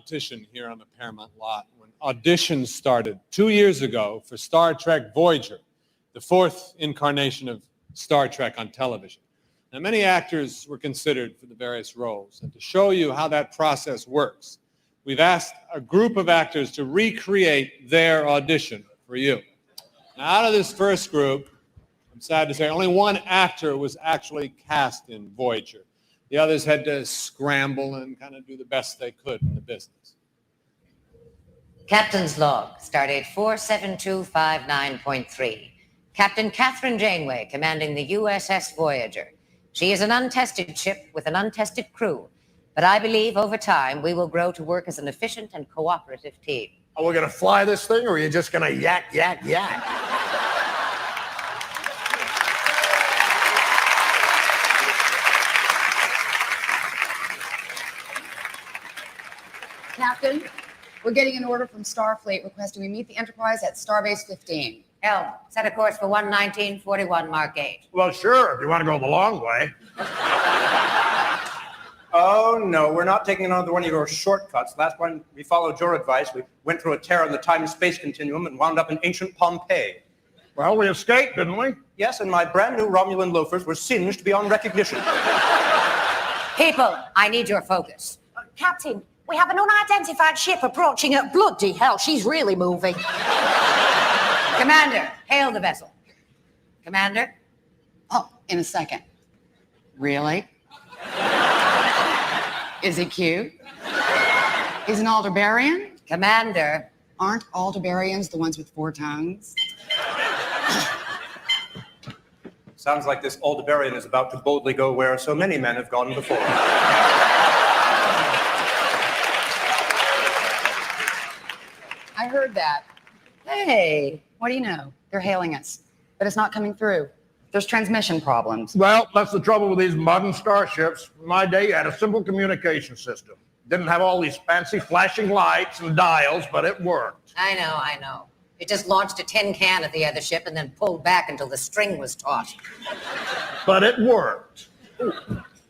competition here on the Paramount lot when auditions started 2 years ago for Star Trek Voyager, the fourth incarnation of Star Trek on television. Now, many actors were considered for the various roles, and to show you how that process works, we've asked a group of actors to recreate their audition for you. Now, out of this first group, I'm sad to say, only one actor was actually cast in Voyager. The others had to scramble and kind of do the best they could in the business. Captain's log, stardate 47259.3. Captain Catherine Janeway, commanding the USS Voyager. She is an untested ship with an untested crew, but I believe over time we will grow to work as an efficient and cooperative team. Are we going to fly this thing, or are you just going to yak, yak, yak? Captain, we're getting an order from Starfleet requesting we meet the Enterprise at Starbase 15. Helm, set a course for 11941 Mark 8. Well, sure, if you want to go the long way. Oh, no, we're not taking another one of your shortcuts. Last one, we followed your advice. We went through a tear in the time-space continuum and wound up in ancient Pompeii. Well, we escaped, didn't we? Yes, and my brand-new Romulan loafers were singed beyond recognition. People, I need your focus. Captain, we have an unidentified ship approaching at bloody hell. She's really moving. Commander, hail the vessel. Commander? Oh, in a second. Really? Is he cute? He's an Aldebaran? Commander. Aren't Aldebarians the ones with 4 tongues? Sounds like this Aldebarian is about to boldly go where so many men have gone before. I heard that. Hey, what do you know? They're hailing us, but it's not coming through. There's transmission problems. Well, that's the trouble with these modern starships. In my day, you had a simple communication system. Didn't have all these fancy flashing lights and dials, but it worked. I know. It just launched a tin can at the other ship and then pulled back until the string was taut. But it worked.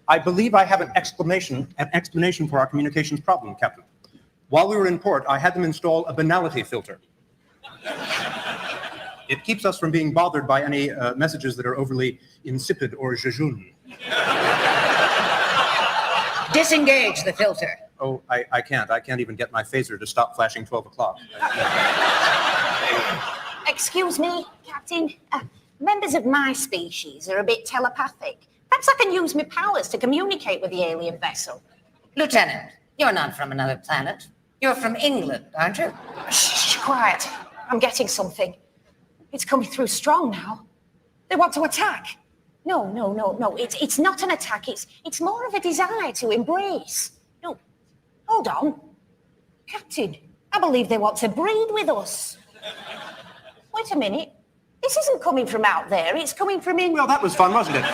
I believe I have an explanation for our communications problem, Captain. While we were in port, I had them install a banality filter. It keeps us from being bothered by any messages that are overly insipid or jejune. Disengage the filter. Oh, I can't. I can't even get my phaser to stop flashing 12 o'clock. Excuse me, Captain. Members of my species are a bit telepathic. Perhaps I can use my powers to communicate with the alien vessel. Lieutenant, you're not from another planet. You're from England, aren't you? Shh, quiet. I'm getting something. It's coming through strong now. They want to attack. No. It's not an attack. It's more of a desire to embrace. No, hold on. Captain, I believe they want to breed with us. Wait a minute. This isn't coming from out there. It's coming from in... Well, that was fun, wasn't it?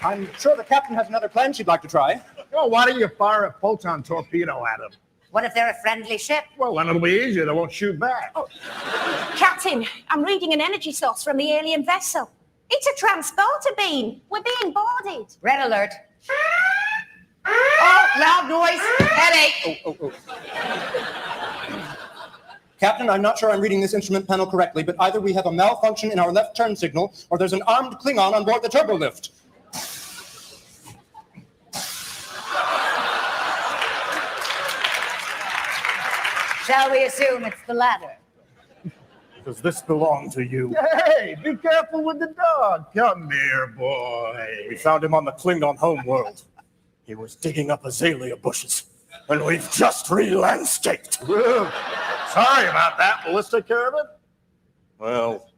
I'm sure the captain has another plan she'd like to try. Well, why don't you fire a photon torpedo at them? What if they're a friendly ship? Well, then it'll be easier. They won't shoot back. Oh. Captain, I'm reading an energy source from the alien vessel. It's a transporter beam. We're being boarded. Red alert. Oh, loud noise. Headache. Oh. Captain, I'm not sure I'm reading this instrument panel correctly, but either we have a malfunction in our left turn signal, or there's an armed Klingon on board the turbolift. Shall we assume it's the latter? Does this belong to you? Hey, be careful with the dog. Come here, boy. We found him on the Klingon homeworld. He was digging up azalea bushes, and we've just re-landscaped. Sorry about that. Will this take care of it? Well,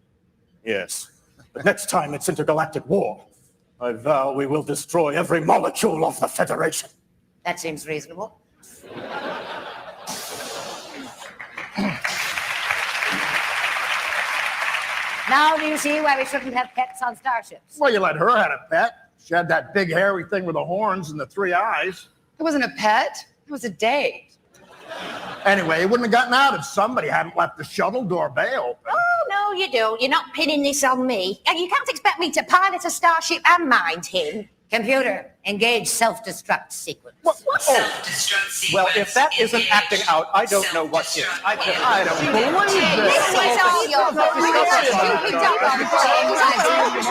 yes. But next time it's intergalactic war, I vow we will destroy every molecule of the Federation. That seems reasonable. Now do you see why we shouldn't have pets on starships? Well, you let her have a pet. She had that big hairy thing with the horns and the 3 eyes. It wasn't a pet. It was a date. Anyway, it wouldn't have gotten out if somebody hadn't left the shuttle door bay open. Oh, No, you don't. You're not pinning this on me. And you can't expect me to pilot a starship and mind him. Computer, engage self-destruct sequence. What? Well, if that isn't acting out, I don't know what is. I don't Believe This this. is all your fault. Stupid dumb brains.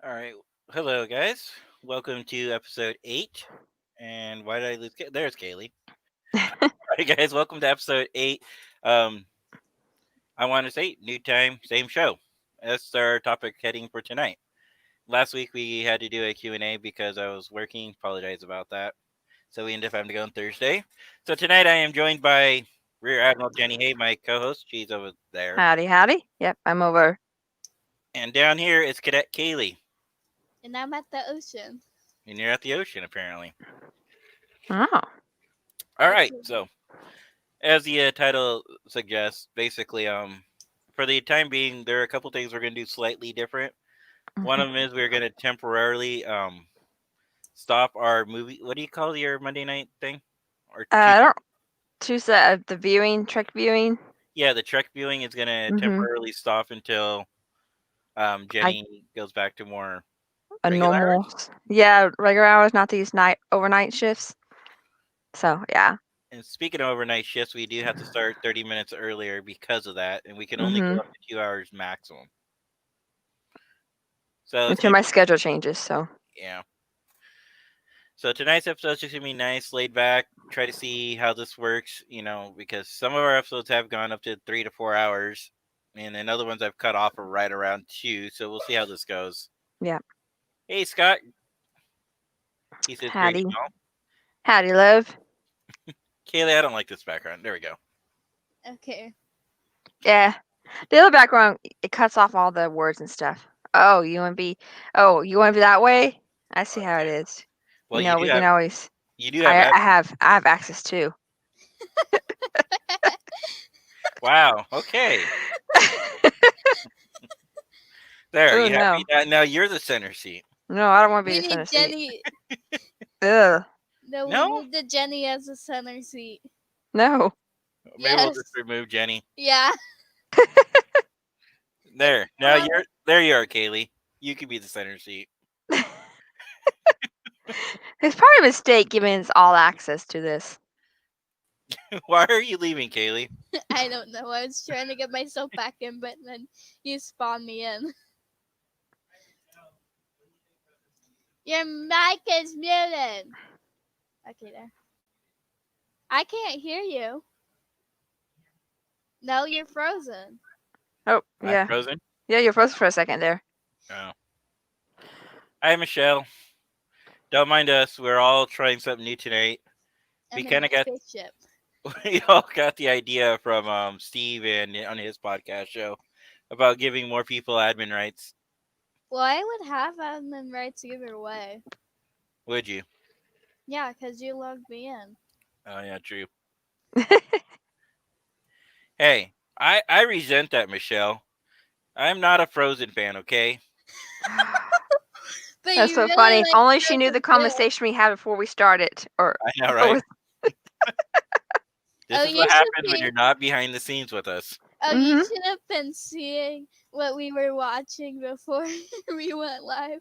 All right. Hello, guys. Welcome to episode 8. And why did I lose? There's Kaylee. All right, guys. Welcome to episode 8. I want to say new time, same show. That's our topic heading for tonight. Last week we had to do a Q&A because I was working. Apologize about that. So we ended up having to go on Thursday. So tonight I am joined by Rear Admiral Jenny Hay, my co-host. She's over there. Howdy, howdy. Yep, I'm over. And down here is Cadet Kaylee. And I'm at the ocean. And you're at the ocean, apparently. Oh. All right. So, as the title suggests, basically, for the time being, there are a couple things we're going to do slightly different. One of them is we're going to temporarily stop our movie. What do you call your Monday night thing? Or I don't choose the viewing, Trek viewing. Yeah, the Trek viewing is going to temporarily stop until Jenny goes back to more A regular normal. Yeah, regular hours, not these overnight shifts. So, yeah. And speaking of overnight shifts, we do have to start 30 minutes earlier because of that, and we can only go up to 2 hours maximum. So Until my schedule changes, so. Yeah. So tonight's episode is just going to be nice, laid back, try to see how this works, because some of our episodes have gone up to 3 to 4 hours, and then other ones I've cut off are right around 2, so we'll see how this goes. Yeah. Hey, Scott. He says, Howdy. Howdy, love. Kaylee, I don't like this background. There we go. Okay. Yeah. The other background, it cuts off all the words and stuff. Oh, you want to be that way? I see how it is. Well, we can always. You do have. I have access too. Wow. Okay. There. Ooh, you happy? Now you're the center seat. No, I don't want to be We the center need seat. Jenny. Ugh. No, we need the Jenny as a center seat. No. Maybe we'll just remove Jenny. Yeah. There. Now there you are, Kaylee. You can be the center seat. It's probably a mistake giving us all access to this. Why are you leaving, Kaylee? I don't know. I was trying to get myself back in, but then you spawned me in. Your mic is muted. Okay, there. I can't hear you. No, you're frozen. Oh, I'm yeah. frozen? Yeah, you're frozen for a second there. Oh. Hi, Michelle. Don't mind us. We're all trying something new tonight. We kind of got. Spaceship. We all got the idea from Steve and on his podcast show about giving more people admin rights. Well, I would have admin rights either way. Would you? Yeah, because you logged me in. Oh, yeah, true. Hey, I resent that, Michelle. I'm not a Frozen fan, okay? But That's you so really funny. If like only she knew the Frozen too. conversation we had before we started. Or I know, right? This Oh, is you what should happens when be- you're not behind the scenes with us. Oh, you should have been seeing what we were watching before we went live.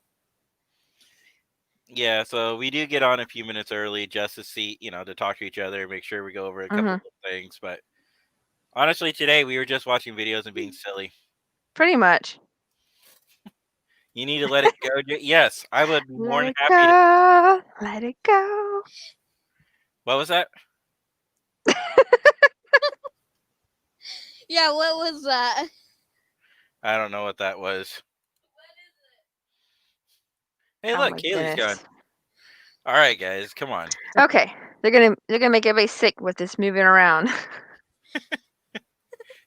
Yeah, so we do get on a few minutes early just to see, to talk to each other, make sure we go over a couple of things. But honestly, today we were just watching videos and being silly. Pretty much. You need to let it go. Yes, I would be more Let than it happy to. go. Let it go. What was that? Yeah, what was that? I don't know what that was. Hey, Oh look, my Kaylee's goodness. gone. All right, guys, come on. Okay, they're gonna make everybody sick with this moving around.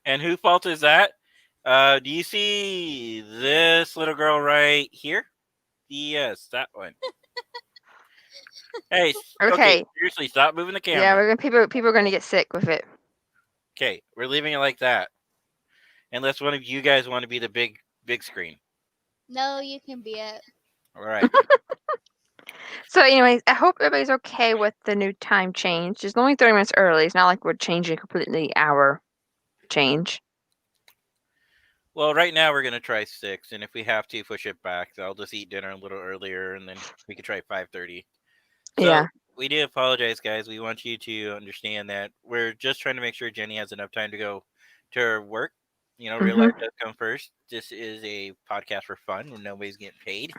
And whose fault is that? Do you see this little girl right here? Yes, that one. Hey, Okay. seriously, stop moving the camera. Yeah, people are gonna get sick with it. Okay, we're leaving it like that. Unless one of you guys want to be the big screen. No, you can be it. All right. So, anyways, I hope everybody's okay with the new time change. It's only 30 minutes early. It's not like we're changing completely our change. Well, right now we're gonna try 6, and if we have to push it back, I'll just eat dinner a little earlier, and then we could try 5:30. So Yeah. we do apologize, guys. We want you to understand that we're just trying to make sure Jenny has enough time to go to her work. You know, real life does come first. This is a podcast for fun, and nobody's getting paid.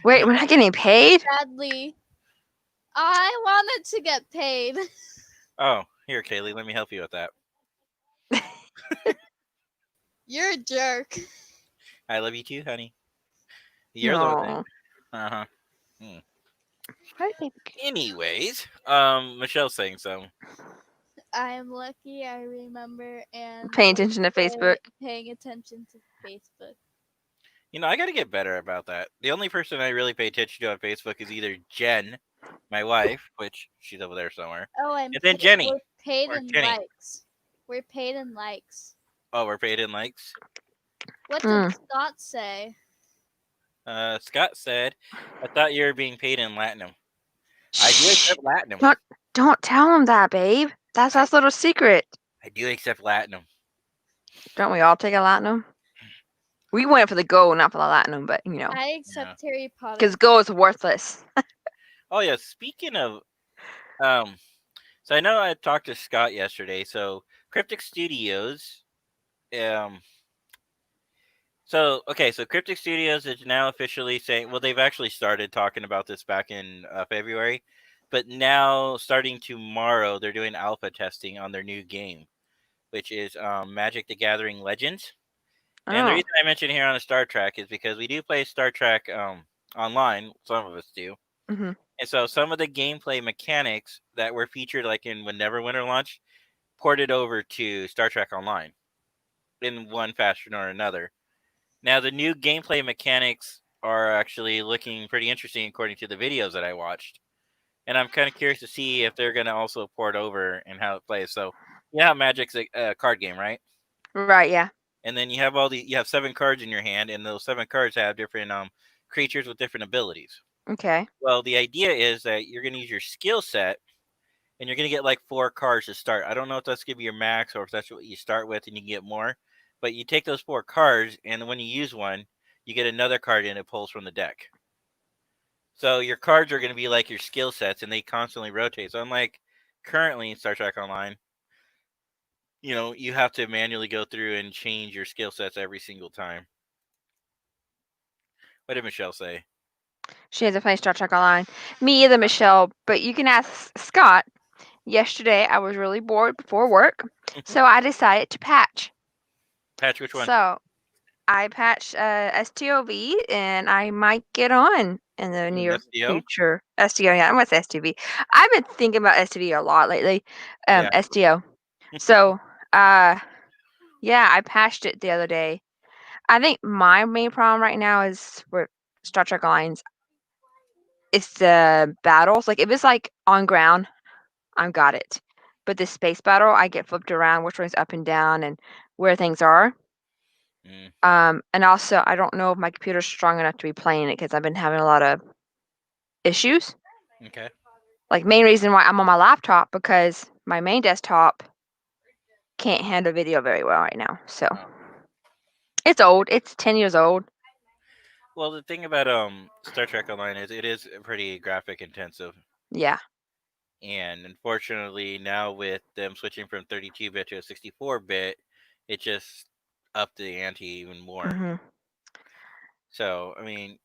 Wait, we're not getting paid? Sadly, I wanted to get paid. Oh, here, Kaylee, let me help you with that. You're a jerk. I love you too, honey. You're the one. No. Uh-huh. Why did Anyways, Michelle's saying so. I'm lucky I remember and Paying attention to Facebook. Paying attention to Facebook. You know, I got to get better about that. The only person I really pay attention to on Facebook is either Jen, my wife, which she's over there somewhere. Oh, and then Jenny. We're paid or in Jenny. likes. We're paid in likes. Oh, we're paid in likes. What did Scott say? Scott said, "I thought you were being paid in Latinum." I do accept Latinum. Don't tell him that, babe. That's our little secret. I do accept Latinum. Don't we all take a Latinum? We went for the gold, not for the Latinum, but you know. I accept Harry Potter. Because gold is worthless. Oh yeah, speaking of, so I know I talked to Scott yesterday. So Cryptic Studios, so Cryptic Studios is now officially saying, well, they've actually started talking about this back in February, but now starting tomorrow, they're doing alpha testing on their new game, which is Magic: The Gathering Legends. And the reason I mention here on a Star Trek is because we do play Star Trek online. Some of us do. Mm-hmm. And so some of the gameplay mechanics that were featured like in when Neverwinter launched ported over to Star Trek Online in one fashion or another. Now, the new gameplay mechanics are actually looking pretty interesting according to the videos that I watched. And I'm kind of curious to see if they're going to also port over and how it plays. So, yeah, Magic's a card game, right? Right, yeah. And then you have you have 7 cards in your hand, and those 7 cards have different creatures with different abilities. Okay. Well, the idea is that you're going to use your skill set, and you're going to get like 4 cards to start. I don't know if that's going to be your max or if that's what you start with and you can get more. But you take those 4 cards, and when you use one, you get another card and it pulls from the deck. So your cards are going to be like your skill sets, and they constantly rotate. So unlike currently in Star Trek Online, you know, you have to manually go through and change your skill sets every single time. What did Michelle say? She hasn't played Star Trek Online. Me either, Michelle. But you can ask Scott. Yesterday, I was really bored before work, so I decided to patch. Patch which one? So I patched STOV, and I might get on in the near future. STO, yeah, I'm with STV. I've been thinking about STV a lot lately. STO. So, yeah, I patched it the other day. I think my main problem right now is with Star Trek Online. It's the battles. Like if it's like on ground, I've got it. But the space battle, I get flipped around, which one's up and down, and where things are. And also, I don't know if my computer's strong enough to be playing it because I've been having a lot of issues. Okay. Like main reason why I'm on my laptop because my main desktop can't handle video very well right now. So it's old. It's 10 years old. Well, the thing about Star Trek Online is it is pretty graphic intensive. Yeah. And unfortunately, now with them switching from 32-bit to a 64-bit, it just upped the ante even more. Mm-hmm. So, I mean,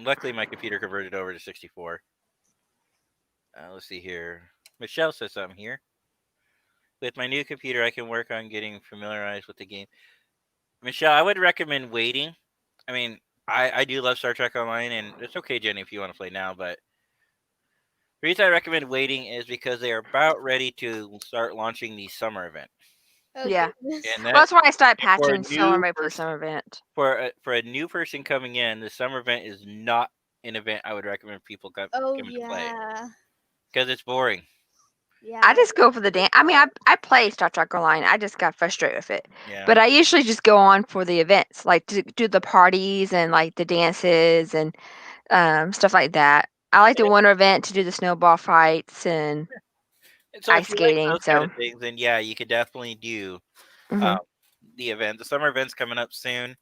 luckily my computer converted over to 64. Let's see here. Michelle says something here. With my new computer, I can work on getting familiarized with the game. Michelle, I would recommend waiting. I mean, I do love Star Trek Online, and it's okay, Jenny, if you want to play now, but the reason I recommend waiting is because they are about ready to start launching the summer event. Oh, yeah. And that's why I started patching so I'm ready for the summer event. For a new person coming in, the summer event is not an event I would recommend people come to play. Because it's boring. Yeah. I just go for the dance. I mean, I play Star Trek Online. I just got frustrated with it. Yeah. But I usually just go on for the events, like to do the parties and like the dances and stuff like that. I like the winter event to do the snowball fights and So ice if you like skating. those kind So of things, then yeah, you could definitely do mhm. the event. The summer event's coming up soon.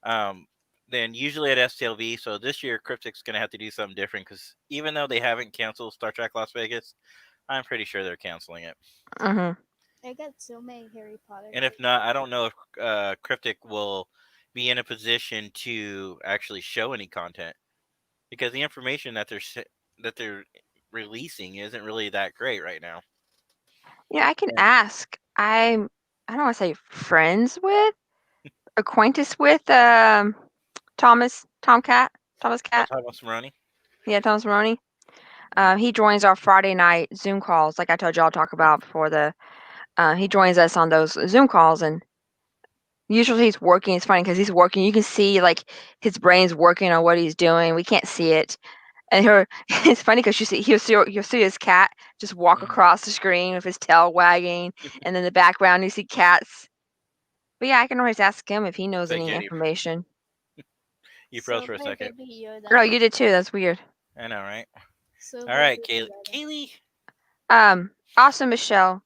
Then usually at STLV. So this year, Cryptic's going to have to do something different because even though they haven't canceled Star Trek Las Vegas, I'm pretty sure they're canceling it. Mhm. I got so many Harry Potter. And if not, I don't know if Cryptic will be in a position to actually show any content because the information that they're releasing isn't really that great right now. Yeah, I can ask. I don't want to say friends with, acquaintance with Thomas Cat. Thomas Maroney. Yeah, Thomas Maroney. He joins our Friday night Zoom calls, like I told y'all talk about before the. He joins us on those Zoom calls, and usually he's working. It's funny because he's working. You can see like his brain's working on what he's doing. We can't see it, and it's funny because you'll see his cat just walk across the screen with his tail wagging, and in the background you see cats. But yeah, I can always ask him if he knows Like any Jenny. information. You froze for a second. Oh, you did too. That's weird. I know, right? So All right, Kaylee. Also, Michelle,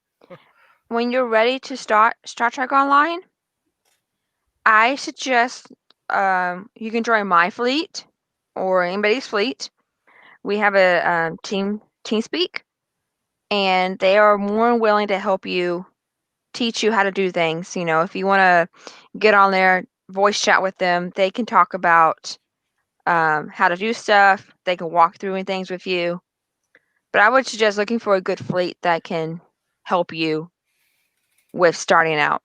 when you're ready to start Star Trek Online, I suggest you can join my fleet or anybody's fleet. We have a TeamSpeak, and they are more than willing to help you, teach you how to do things. You know, if you want to get on there, voice chat with them, they can talk about how to do stuff. They can walk through things with you. But I would suggest looking for a good fleet that can help you with starting out.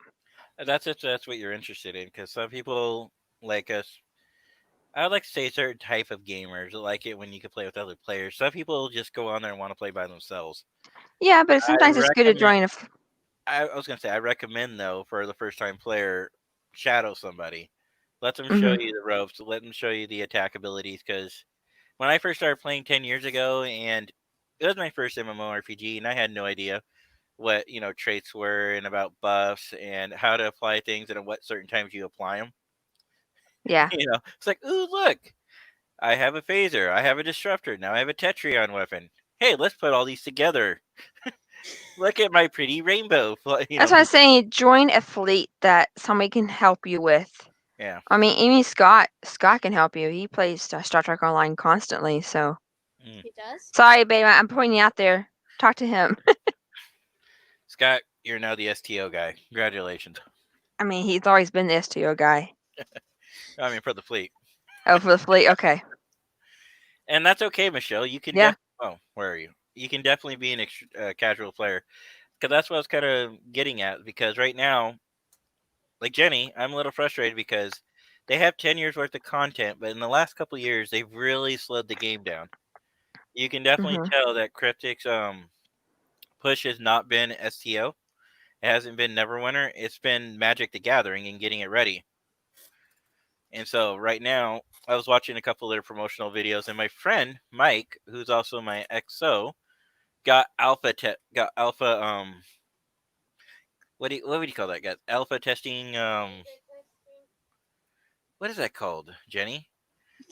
That's if that's what you're interested in, because some people like us. I would like to say a certain type of gamers like it when you can play with other players. Some people just go on there and want to play by themselves. Yeah, but sometimes it's good to join a. I was gonna say I recommend though for the first time player, shadow somebody, let them Mm-hmm. show you the ropes, let them show you the attack abilities. Because when I first started playing 10 years ago, and it was my first MMORPG, and I had no idea what traits were and about buffs and how to apply things and at what certain times you apply them. Yeah. It's like, ooh, look, I have a phaser, I have a disruptor, now I have a Tetrion weapon. Hey, let's put all these together. Look at my pretty rainbow. That's what I'm saying. Join a fleet that somebody can help you with. Yeah. I mean, Amy Scott can help you. He plays Star Trek Online constantly, so. He does? Sorry, babe. I'm putting you out there. Talk to him. Scott, you're now the STO guy. Congratulations. I mean, he's always been the STO guy. I mean, for the fleet. Oh, for the fleet. Okay. And that's okay, Michelle. You can. Yeah. Where are you? You can definitely be an casual player, because that's what I was kind of getting at. Because right now, like Jenny, I'm a little frustrated because they have 10 years worth of content, but in the last couple of years, they've really slowed the game down. You can definitely tell that Cryptic's push has not been STO. It hasn't been Neverwinter. It's been Magic the Gathering and getting it ready. And so right now, I was watching a couple of their promotional videos, and my friend Mike, who's also my XO, got alpha. What would you call that? Got alpha testing. What is that called, Jenny?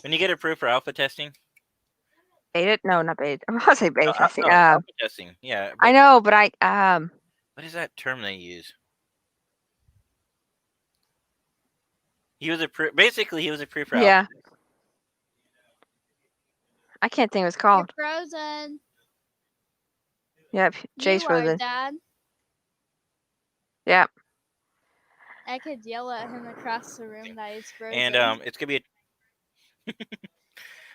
When you get approved for alpha testing? Beta? No, not beta. I'm gonna say beta testing. Alpha testing. Yeah. I know, but What is that term they use? He was basically he was approved for alpha. Yeah. I can't think what it's called. You're frozen. Yep, Jay's frozen. Dad. Yep. I could yell at him across the room that he's frozen. And it's gonna be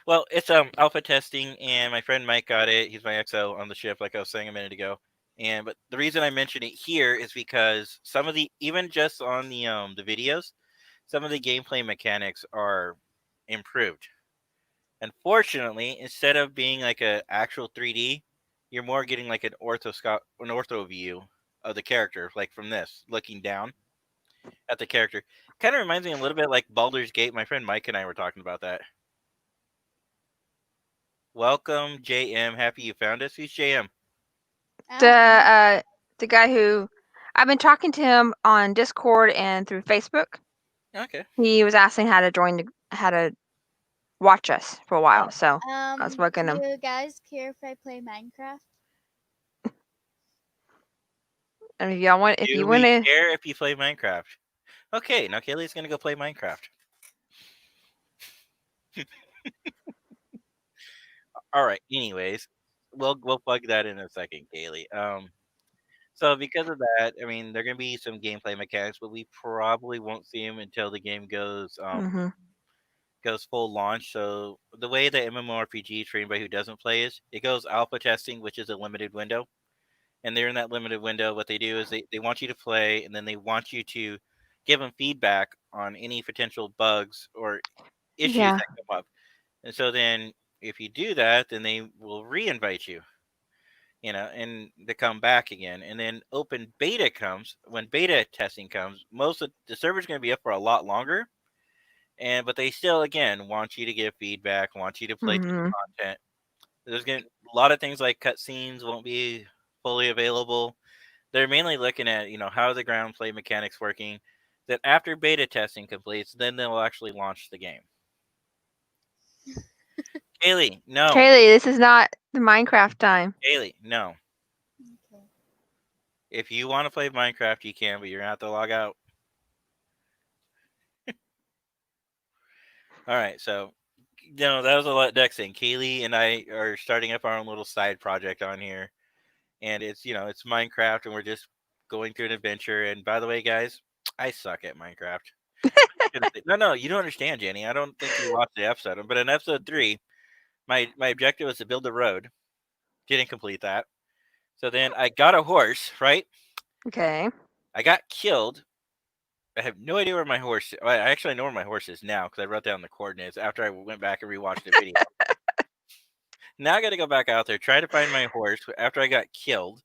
well, it's alpha testing, and my friend Mike got it. He's my XO on the ship, like I was saying a minute ago. But the reason I mention it here is because some of the, even just on the videos, some of the gameplay mechanics are improved. Unfortunately, instead of being like an actual 3D, you're more getting like an ortho view of the character, like from this, looking down at the character. Kind of reminds me a little bit like Baldur's Gate. My friend Mike and I were talking about that. Welcome, JM. Happy you found us. Who's JM? The guy who I've been talking to him on Discord and through Facebook. Okay. He was asking how to watch us for a while, so I was working him. Do you guys care if I play Minecraft? And if y'all want, Do we care if you play Minecraft? Okay, now Kaylee's gonna go play Minecraft. All right. Anyways, we'll plug that in a second, Kaylee. So because of that, I mean, there are gonna be some gameplay mechanics, but we probably won't see them until the game goes goes full launch. So the way that MMORPG, for anybody who doesn't play, is it goes alpha testing, which is a limited window. And they're in that limited window. What they do is they want you to play, and then they want you to give them feedback on any potential bugs or issues that come up. And so then if you do that, then they will re-invite you, and to come back again. And then open beta comes. When beta testing comes, most of the server's going to be up for a lot longer. But they still, again, want you to give feedback, want you to play through content. There's going to a lot of things like cutscenes won't be fully available. They're mainly looking at, how the ground play mechanics working. That after beta testing completes, then they'll actually launch the game. Kaylee, no. Kaylee, this is not the Minecraft time. Kaylee, no. Okay. If you want to play Minecraft, you can, but you're going to have to log out. All right, so, that was a lot next thing. Kaylee and I are starting up our own little side project on here. And it's, it's Minecraft, and we're just going through an adventure. And by the way, guys, I suck at Minecraft. No, you don't understand, Jenny. I don't think you watched the episode. But in episode 3, my objective was to build a road. Didn't complete that. So then I got a horse, right? Okay. I got killed. I have no idea where my horse is. I actually know where my horse is now because I wrote down the coordinates after I went back and rewatched the video. Now I got to go back out there, try to find my horse after I got killed.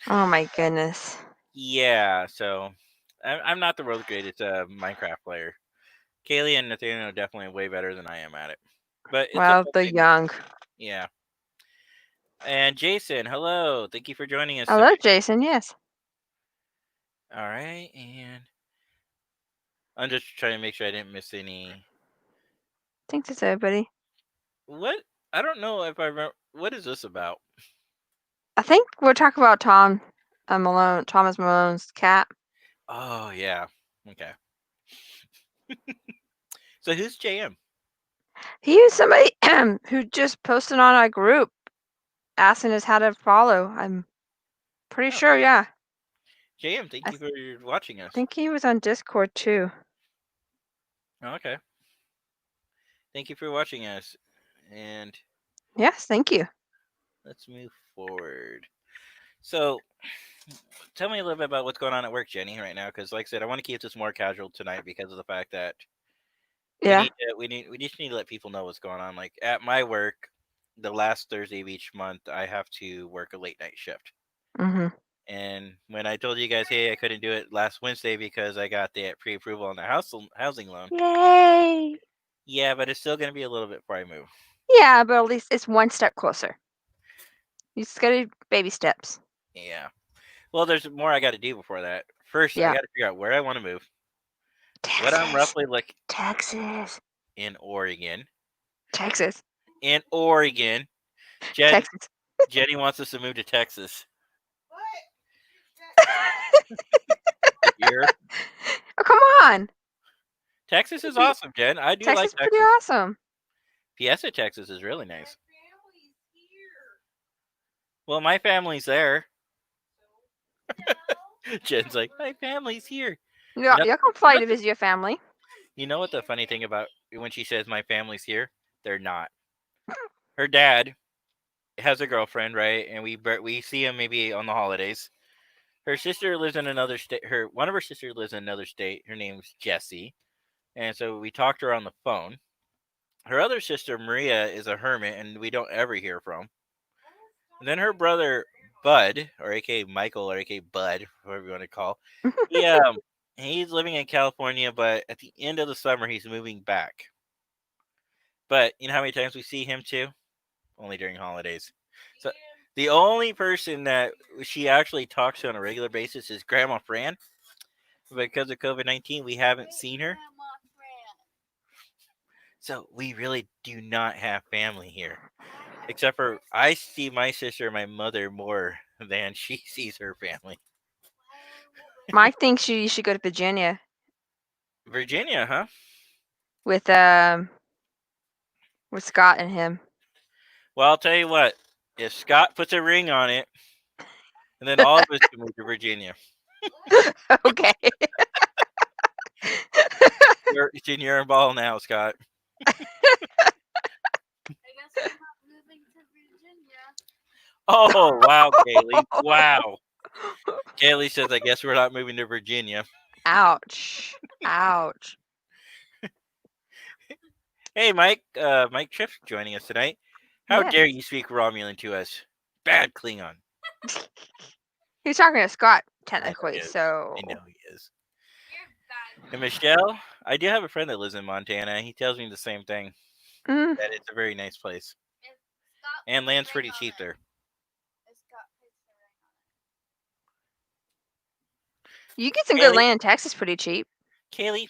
Oh my goodness. Yeah, so I'm not the world's greatest Minecraft player. Kaylee and Nathaniel are definitely way better than I am at it. But they're young. Yeah. And Jason, hello. Thank you for joining us. Hello, Jason. Yes. All right, and I'm just trying to make sure I didn't miss any. I think that's everybody. What? I don't know if I remember. What is this about? I think we're talking about Thomas Malone's cat. Oh, yeah. Okay. So who's JM? He was somebody who just posted on our group asking us how to follow. I'm pretty sure, yeah. JM, thank you for watching us. I think he was on Discord too. Oh, okay. Thank you for watching us. And yes, thank you. Let's move forward. So tell me a little bit about what's going on at work, Jenny, right now, because like I said, I want to keep this more casual tonight because of the fact that we just need to let people know what's going on. Like at my work, the last Thursday of each month, I have to work a late night shift. Mm-hmm. And when I told you guys, hey, I couldn't do it last Wednesday because I got the pre-approval on the housing loan. Yay! Yeah, but it's still going to be a little bit before I move. Yeah, but at least it's one step closer. You just got to baby steps. Yeah. Well, there's more I got to do before that. First, I got to figure out where I want to move. Texas. What I'm roughly looking. Texas. In Oregon. Texas. In Oregon. Texas. Jenny wants us to move to Texas. Oh, come on. Texas is awesome, Jen. I do like Texas. Texas is pretty awesome. Fiesta, Texas is really nice. Well, my family's there. Jen's like, my family's here. Yeah, you can fly to visit your family. You know what the funny thing about when she says my family's here? They're not. Her dad has a girlfriend, right? And we see him maybe on the holidays. Her sister lives in another state. One of her sisters lives in another state. Her name's Jessie. And so we talked to her on the phone. Her other sister, Maria, is a hermit, and we don't ever hear from. And then her brother, Bud, or a.k.a. Michael, or a.k.a. Bud, whatever you want to call. He's living in California, but at the end of the summer, he's moving back. But you know how many times we see him, too? Only during holidays. So The only person that she actually talks to on a regular basis is Grandma Fran. Because of COVID-19, we haven't seen her. So we really do not have family here. Except for I see my sister and my mother more than she sees her family. Mike thinks you should go to Virginia Virginia, huh? with Scott and him. Well, I'll tell you what. If Scott puts a ring on it, and then all of us can move to Virginia. Okay. It's in your ball now, Scott. I guess I'm not moving to Virginia. Oh, wow, Kaylee. Wow. Kaylee says, I guess we're not moving to Virginia. Ouch. Ouch. Hey, Mike. Mike Tripp's joining us tonight. How Yes. dare you speak Romulan to us? Bad Klingon. He's talking to Scott, I technically, know he is. so. I know he is. And Michelle, I do have a friend that lives in Montana. He tells me the same thing. Mm. That it's a very nice place. And land's pretty cheap there. You get some Kaylee- good land in Texas pretty cheap. Kaylee,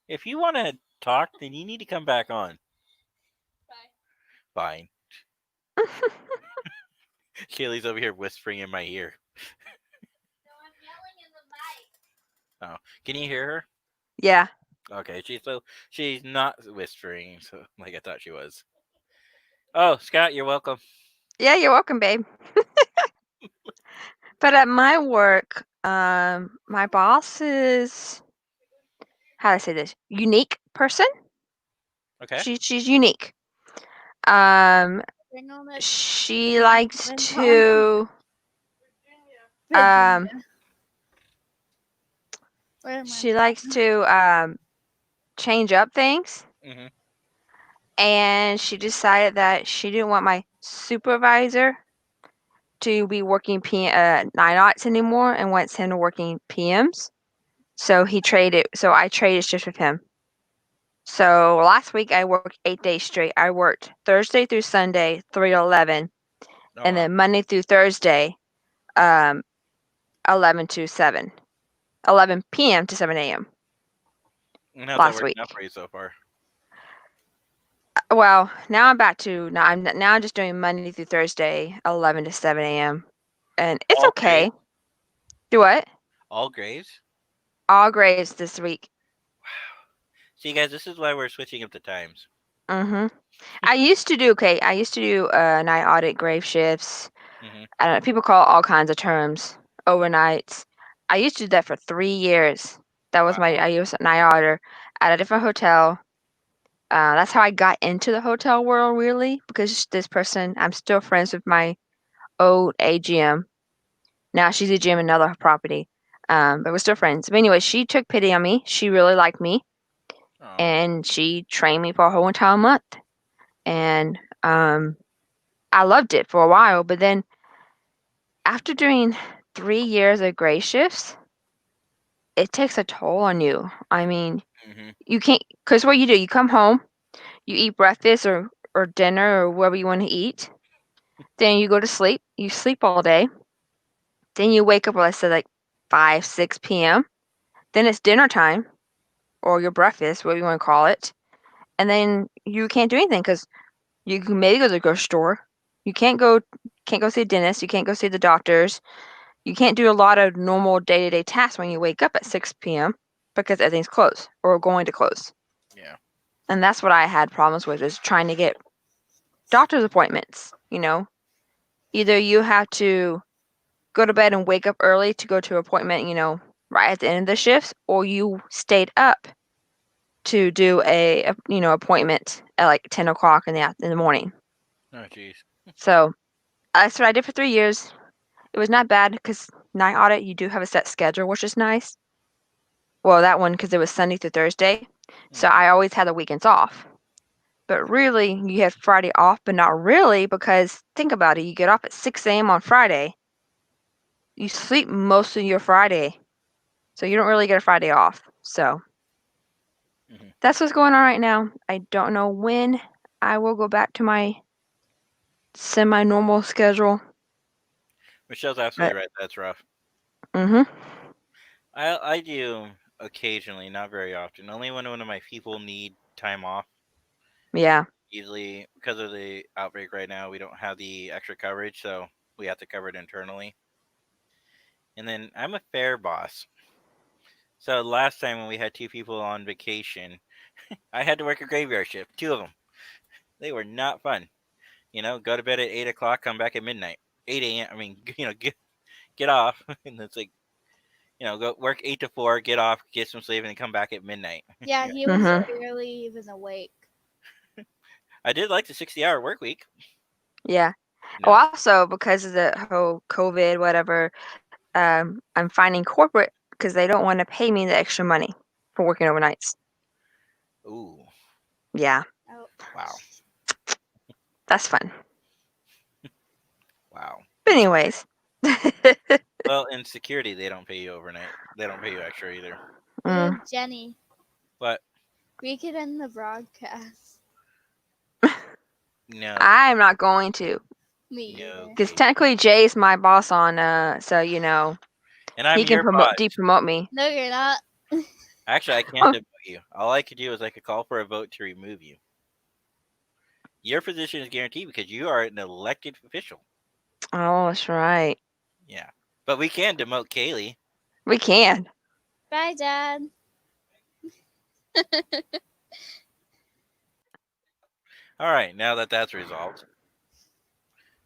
if you want to talk, then you need to come back on. Fine. Kaylee's over here whispering in my ear. Oh, can you hear her? Yeah. Okay, she's not whispering, so like I thought she was. Oh, Scott, you're welcome. Yeah, you're welcome, babe. But at my work, my boss is, how do I say this? Unique person. Okay. She's unique. She likes to change up things. Mm-hmm. And she decided that she didn't want my supervisor to be working nights anymore and wants him to working PMs. So I traded shifts with him. So last week I worked 8 days straight. I worked Thursday through Sunday, 3 to 11, and then Monday through Thursday, 11 p.m. to 7 a.m. And how's last that working week. out for you so far? Well, now I'm back to I'm just doing Monday through Thursday, 11 to 7 a.m. And it's All okay. grades? Do what? All grades? All grades this week. See, guys, this is why we're switching up the times. Mm-hmm. I used to do night audit grave shifts. Mhm. I don't know, people call it all kinds of terms. Overnights. I used to do that for 3 years. That was I was a night auditor at a different hotel. That's how I got into the hotel world, really, because this person, I'm still friends with my old AGM. Now she's a GM in another property, but we're still friends. But anyway, she took pity on me. She really liked me, and she trained me for a whole entire month. And I loved it for a while. But then after doing 3 years of gray shifts, it takes a toll on you. I mean, you can't, because what you do, you come home, you eat breakfast or dinner or whatever you want to eat. Then you go to sleep. You sleep all day. Then you wake up, let's say, like 5, 6 p.m. Then it's dinner time or your breakfast, whatever you want to call it. And then you can't do anything because you can maybe go to the grocery store. You can't go see a dentist. You can't go see the doctors. You can't do a lot of normal day-to-day tasks when you wake up at 6 p.m. because everything's closed or going to close. Yeah. And that's what I had problems with, is trying to get doctor's appointments, Either you have to go to bed and wake up early to go to an appointment, right at the end of the shifts, or you stayed up to do a appointment at like 10 o'clock in the morning. Oh, jeez. So that's what I did for 3 years. It was not bad because night audit, you do have a set schedule, which is nice. Well, that one, because it was Sunday through Thursday. So I always had the weekends off. But really, you had Friday off, but not really, because think about it. You get off at 6 a.m. on Friday. You sleep most of your Friday. So you don't really get a Friday off. So that's what's going on right now. I don't know when I will go back to my semi-normal schedule. Michelle's absolutely right. That's rough. Mm-hmm. I do occasionally, not very often. Only when one of my people need time off. Yeah. Usually, because of the outbreak right now, we don't have the extra coverage, so we have to cover it internally. And then I'm a fair boss. So last time when we had 2 people on vacation, I had to work a graveyard shift. 2 of them. They were not fun. Go to bed at 8 o'clock, come back at midnight. 8 a.m. I mean, get off, and it's like, go work 8 to 4, get off, get some sleep, and then come back at midnight. Yeah, he was barely even awake. I did like the 60-hour work week. Yeah. No. Oh, also because of the whole COVID, whatever, I'm finding corporate because they don't want to pay me the extra money for working overnights. Ooh. Yeah. Oh. Wow. That's fun. Wow. But anyways. Well, in security, they don't pay you overnight. They don't pay you extra either. Oh, Jenny. What? We could end the broadcast. No. I'm not going to. Me No. Because technically Jay's my boss on, so And I'm he can your boss. depromote me. No, you're not. Actually, I can't demote you. All I could do is I could call for a vote to remove you. Your position is guaranteed because you are an elected official. Oh, that's right. Yeah. But we can demote Kaylee. We can. Bye, Dad. All right, now that that's resolved.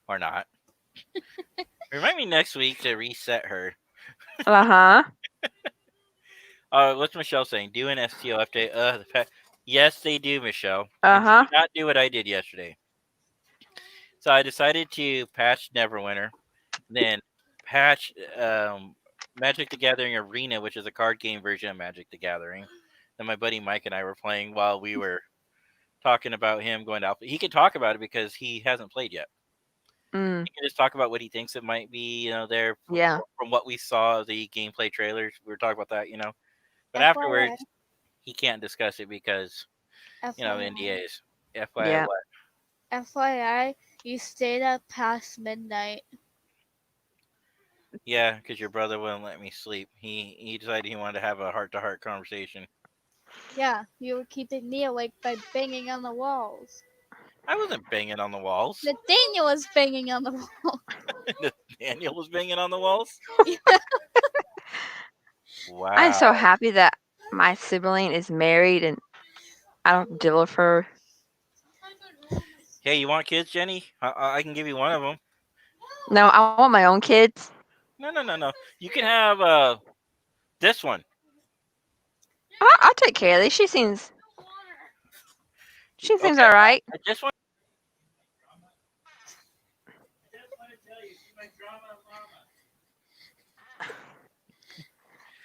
Or not. Remind me next week to reset her. Uh-huh. What's Michelle saying? Do an STO update. Yes, they do, Michelle. Uh-huh. Do not do what I did yesterday. So I decided to patch Neverwinter, then patch Magic the Gathering Arena, which is a card game version of Magic the Gathering. That my buddy Mike and I were playing while we were talking about him going to Alpha. He can talk about it because he hasn't played yet. He can just talk about what he thinks it might be, there. Yeah. From what we saw, the gameplay trailers, we were talking about that, But afterwards, he can't discuss it because, NDAs. FYI, Yeah. what? FYI, you stayed up past midnight. Yeah, because your brother wouldn't let me sleep. He decided he wanted to have a heart-to-heart conversation. Yeah, you were keeping me awake by banging on the walls. I wasn't banging on the walls. Nathaniel was banging on the wall. Nathaniel was banging on the walls? Wow. I'm so happy that my sibling is married and I don't deal with her. Hey, you want kids, Jenny? I can give you one of them. No, I want my own kids. No. You can have this one. I'll take Kaylee. She seems Okay. all right. I just want.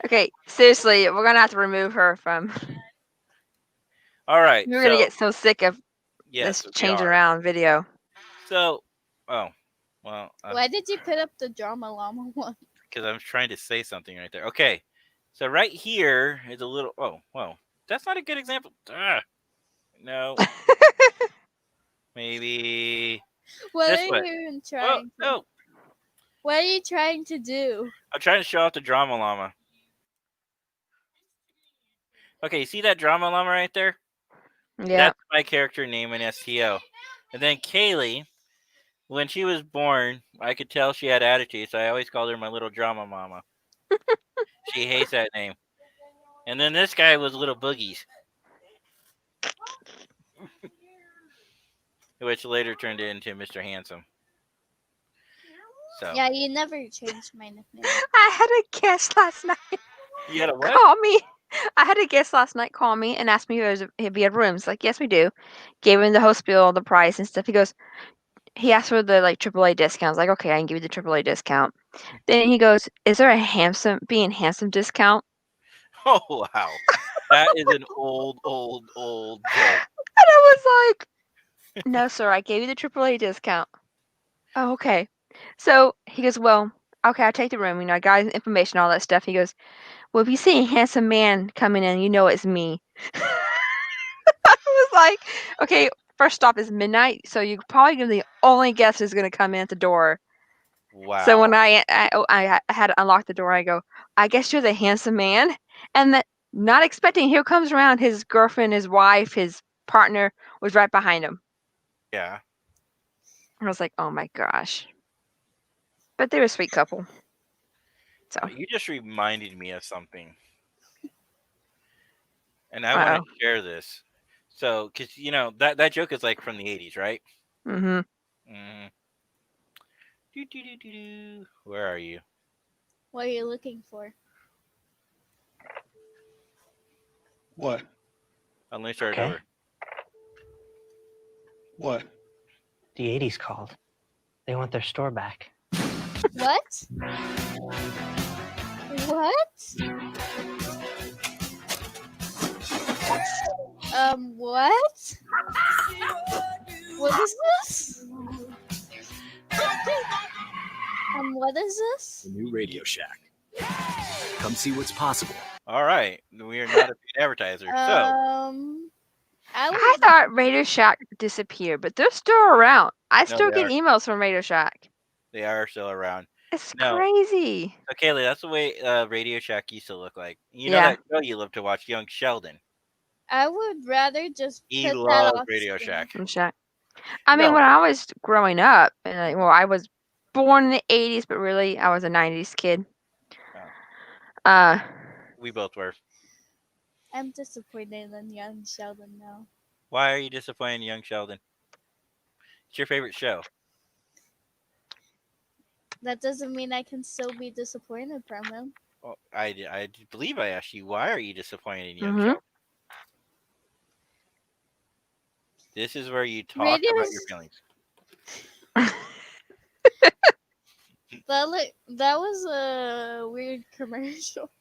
Okay, seriously, we're gonna have to remove her from. All right. We're gonna get so sick of Yes, this change around video. So, why did you put up the Drama Llama one? Because I'm trying to say something right there. Okay, so right here is a little. Oh, well, that's not a good example. No. Maybe. What this are way. you even trying? No. What are you trying to do? I'm trying to show off the Drama Llama. Okay, you see that Drama Llama right there? Yeah. That's my character name in STO. And then Kaylee, when she was born, I could tell she had attitude, so I always called her my little drama mama. She hates that name. And then this guy was Little Boogies. Which later turned into Mr. Handsome. So. Yeah, you never changed my nickname. I had a guest last night. You had a what? Call me. I had a guest last night call me and ask me if he had rooms. Like, yes, we do. Gave him the host bill, the price and stuff. He asked for the AAA discount. I was like, okay, I can give you the AAA discount. Then he goes, is there a being handsome discount? Oh, wow. That is an old joke. And I was like, no, sir, I gave you the AAA discount. Oh, okay. So he goes, well, okay, I'll take the room. I got his information, all that stuff. He goes, well, if you see a handsome man coming in, you know it's me. I was like, okay, first stop is midnight, so you probably gonna be the only guest who's gonna come in at the door. Wow. So when I had to unlock the door, I go, I guess you're the handsome man. And that, not expecting, here comes around his girlfriend, his wife, his partner was right behind him. Yeah. I was like, oh my gosh. But they were a sweet couple. So You just reminded me of something. And I want to share this. So, because, you know, that joke is like from the 80s, right? Mm-hmm. Mm-hmm. Where are you? What are you looking for? What? Let me start Okay. over. What? The 80s called. They want their store back. What? What? What? What is this? What is this? The new Radio Shack. Come see what's possible. All right. We are not a paid advertiser. I thought Radio Shack disappeared, but they're still around. I still they get are. emails from Radio Shack. They are still around. It's No. crazy. So, Kaylee, that's the way Radio Shack used to look like. You know Yeah. that show you love to watch, Young Sheldon? I would rather just He put that loved off Radio screen. Shack. I mean, No. when I was growing up, and I was born in the 80s, but really I was a 90s kid. We both were. I'm disappointed in Young Sheldon now. Why are you disappointed in Young Sheldon? It's your favorite show. That doesn't mean I can still be disappointed from him. Well, I believe I asked you, why are you disappointed in Young Mhm. Sheldon? This is where you talk about your feelings. That was a weird commercial.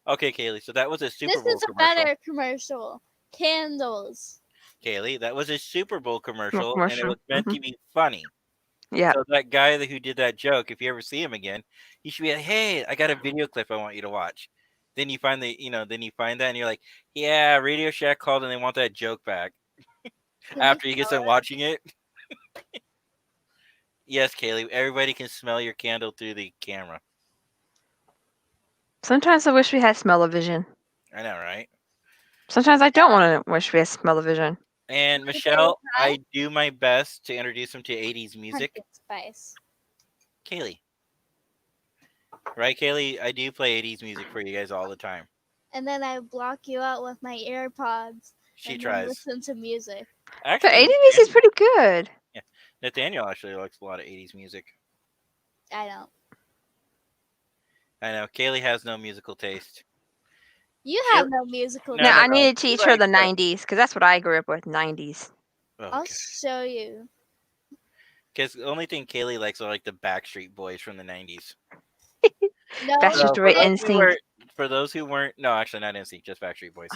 Okay, Kaylee, so that was a Super This Bowl is a commercial. better commercial. Candles. Kaylee, that was a Super Bowl commercial, and it Commercial, was meant to mhm. be funny. Yeah. So that guy who did that joke, if you ever see him again, you should be like, "Hey, I got a video clip I want you to watch." Then you find that, and you're like, "Yeah, Radio Shack called and they want that joke back." After you get done watching it. Yes, Kaylee, everybody can smell your candle through the camera. Sometimes I wish we had smell-o-vision. I know, right? Sometimes I don't want to wish we had smell-o-vision. And Michelle, I do my best to introduce them to 80s music. Pumpkin spice. Kaylee. Right, Kaylee? I do play 80s music for you guys all the time. And then I block you out with my AirPods. She and tries. Then listen to music. But 80s music is pretty good. Yeah. Nathaniel actually likes a lot of 80s music. I don't. I know. Kaylee has no musical taste. You have no musical. No, I taste. need to teach her the 90s because that's what I grew up with, 90s. I'll show you. Because the only thing Kaylee likes are like the Backstreet Boys from the 90s. No, That's just right, NSYNC. For those who weren't, no, actually not NSYNC, just Backstreet Boys.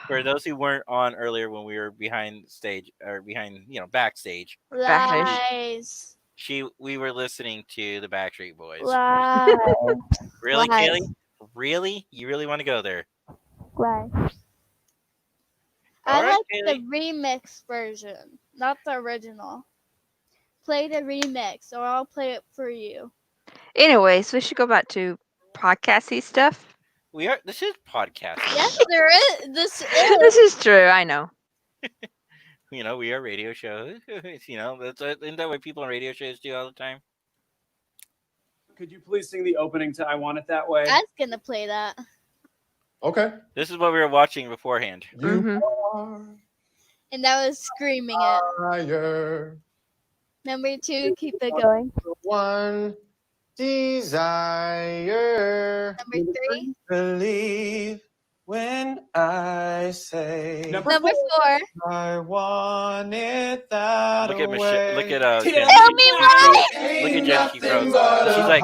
For those who weren't on earlier when we were behind stage or behind, backstage. Lies. We were listening to the Backstreet Boys. Lies. Really, Lies. Kaylee? Really? You really want to go there? Lies. All I right, like the remix version, not the original. Play the remix, or I'll play it for you. Anyways, we should go back to podcasty stuff. This is podcasting. Yes, there is. This is. This is true. I know. We are radio shows. Isn't that what people on radio shows do all the time? Could you please sing the opening to I Want It That Way? I was gonna play that. Okay. This is what we were watching beforehand. And I was screaming it. Fire. Number 2, keep it going. One desire. Number 3. Believe when I say. Number 4. I want it that Look at way. Michelle. Look at Tell Jen. me why. Look at Jen. She froze. She's like,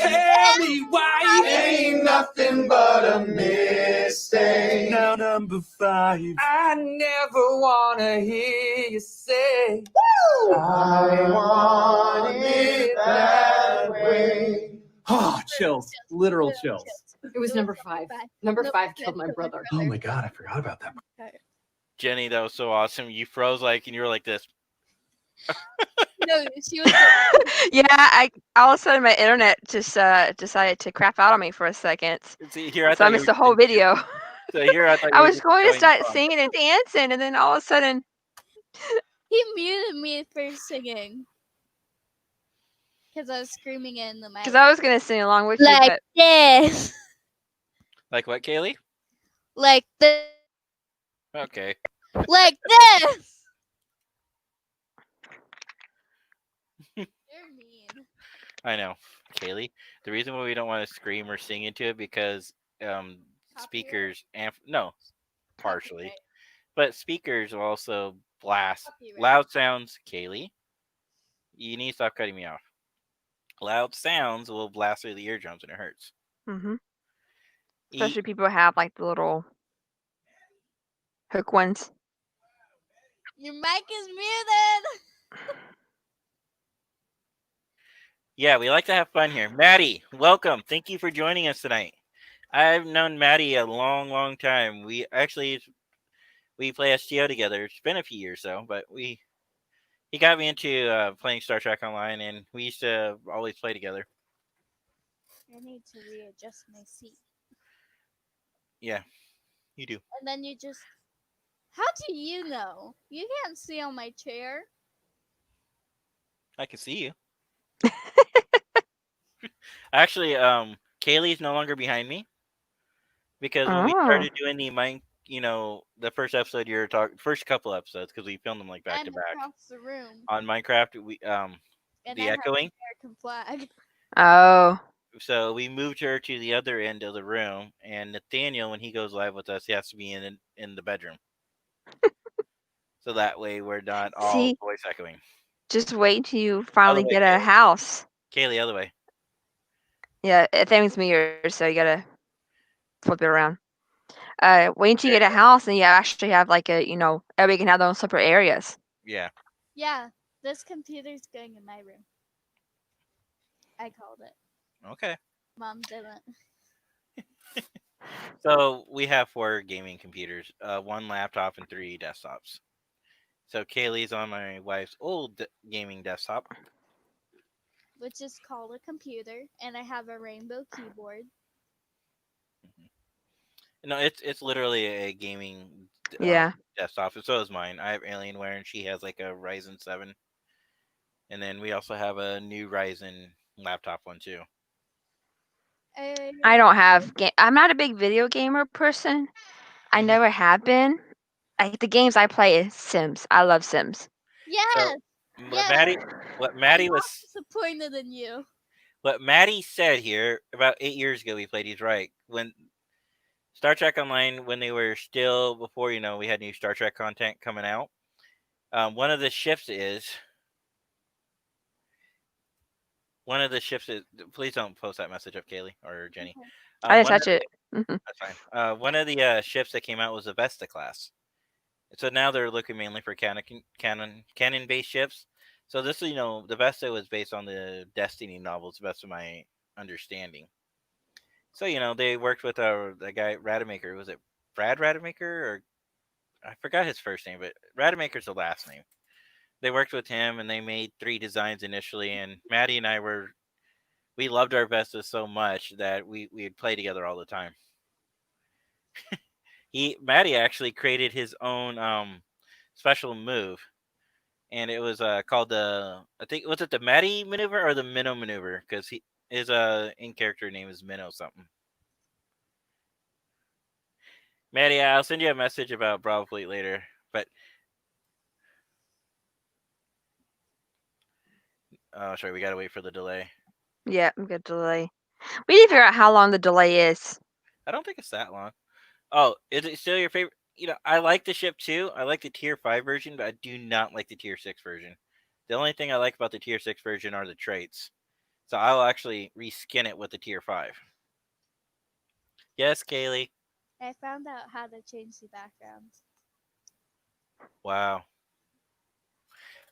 Tell me why. Ain't nothing but a mistake. Now number 5. I never wanna hear you say. Woo! I want it that way. Oh, chills. Literal chills. It was number 5. Number 5 killed my brother. Oh my God, I forgot about that. Jenny, that was so awesome. You froze and you were like this. No, she was. Yeah, I all of a sudden my internet just decided to crap out on me for a second. See, here I So thought I you missed were the whole video. So here I thought you I were was just going to showing start fun. singing and dancing, and then all of a sudden, He muted me for singing because I was screaming in the mic. because I was going to sing along with you, Like but this, Like what, Kaylee? like this, Okay. like this. You're mean. I know, Kaylee. The reason why we don't want to scream or sing into it because speakers no, partially, but speakers will also blast loud sounds. Kaylee, you need to stop cutting me off. Loud sounds will blast through the eardrums and it hurts. especially people have like the little hook ones. Your mic is muted. Yeah, we like to have fun here. Maddie, welcome. Thank you for joining us tonight. I've known Maddie a long, long time. We play STO together. It's been a few years though, but he got me into playing Star Trek Online, and we used to always play together. I need to readjust my seat. Yeah, you do. And then you just. How do you know? You can't see on my chair. I can see you. Actually, Kaylee's no longer behind me because when we started doing the first episode first couple episodes, because we filmed them like back to back Across the room. on Minecraft, we And the I have echoing. the American flag. Oh. So we moved her to the other end of the room, and Nathaniel, when he goes live with us, he has to be in the bedroom. So that way we're not all See? voice echoing. Just wait till you finally way, get a house. Kaylee, other way. Yeah, thing's mirrored, so you gotta flip it around. Wait until you get a house, and you actually have like everybody can have their own separate areas. Yeah. Yeah, this computer's going in my room. I called it. Okay. Mom didn't. So we have 4 gaming computers, 1 laptop and 3 desktops. So Kaylee's on my wife's old gaming desktop, Which is called a computer, and I have a rainbow keyboard. No, it's literally a gaming desktop. So is mine. I have Alienware, and she has like a Ryzen 7. And then we also have a new Ryzen laptop one too. I don't have I'm not a big video gamer person. I never have been. The games I play is Sims. I love Sims. Yes. What Maddie I'm was disappointed in you. What Maddie said here about 8 years ago we played. He's right. When Star Trek Online, when they were still before we had new Star Trek content coming out, one of the shifts is. Please don't post that message up, Kaylee or Jenny. I didn't touch it. That's fine. One of the shifts that came out was the Vesta class. So now they're looking mainly for canon-based ships. So this, the Vesta was based on the Destiny novels, to the best of my understanding. So they worked with the guy Rademacher. Was it Brad Rademacher, or I forgot his first name, but Rademacher's the last name. They worked with him, and they made 3 designs initially. And Maddie and I we loved our Vestas so much that we'd play together all the time. Maddie actually created his own special move, and it was called I think, was it the Maddie maneuver or the Minnow maneuver? Because his in-character name is Minnow something. Maddie, I'll send you a message about Bravo Fleet later, but sorry, we gotta wait for the delay. Yeah, I'm good delay. We need to figure out how long the delay is. I don't think it's that long. Oh, is it still your favorite? I like the ship too. I like the Tier 5 version, but I do not like the Tier 6 version. The only thing I like about the Tier 6 version are the traits. So I'll actually reskin it with the Tier 5. Yes, Kaylee. I found out how to change the background. Wow.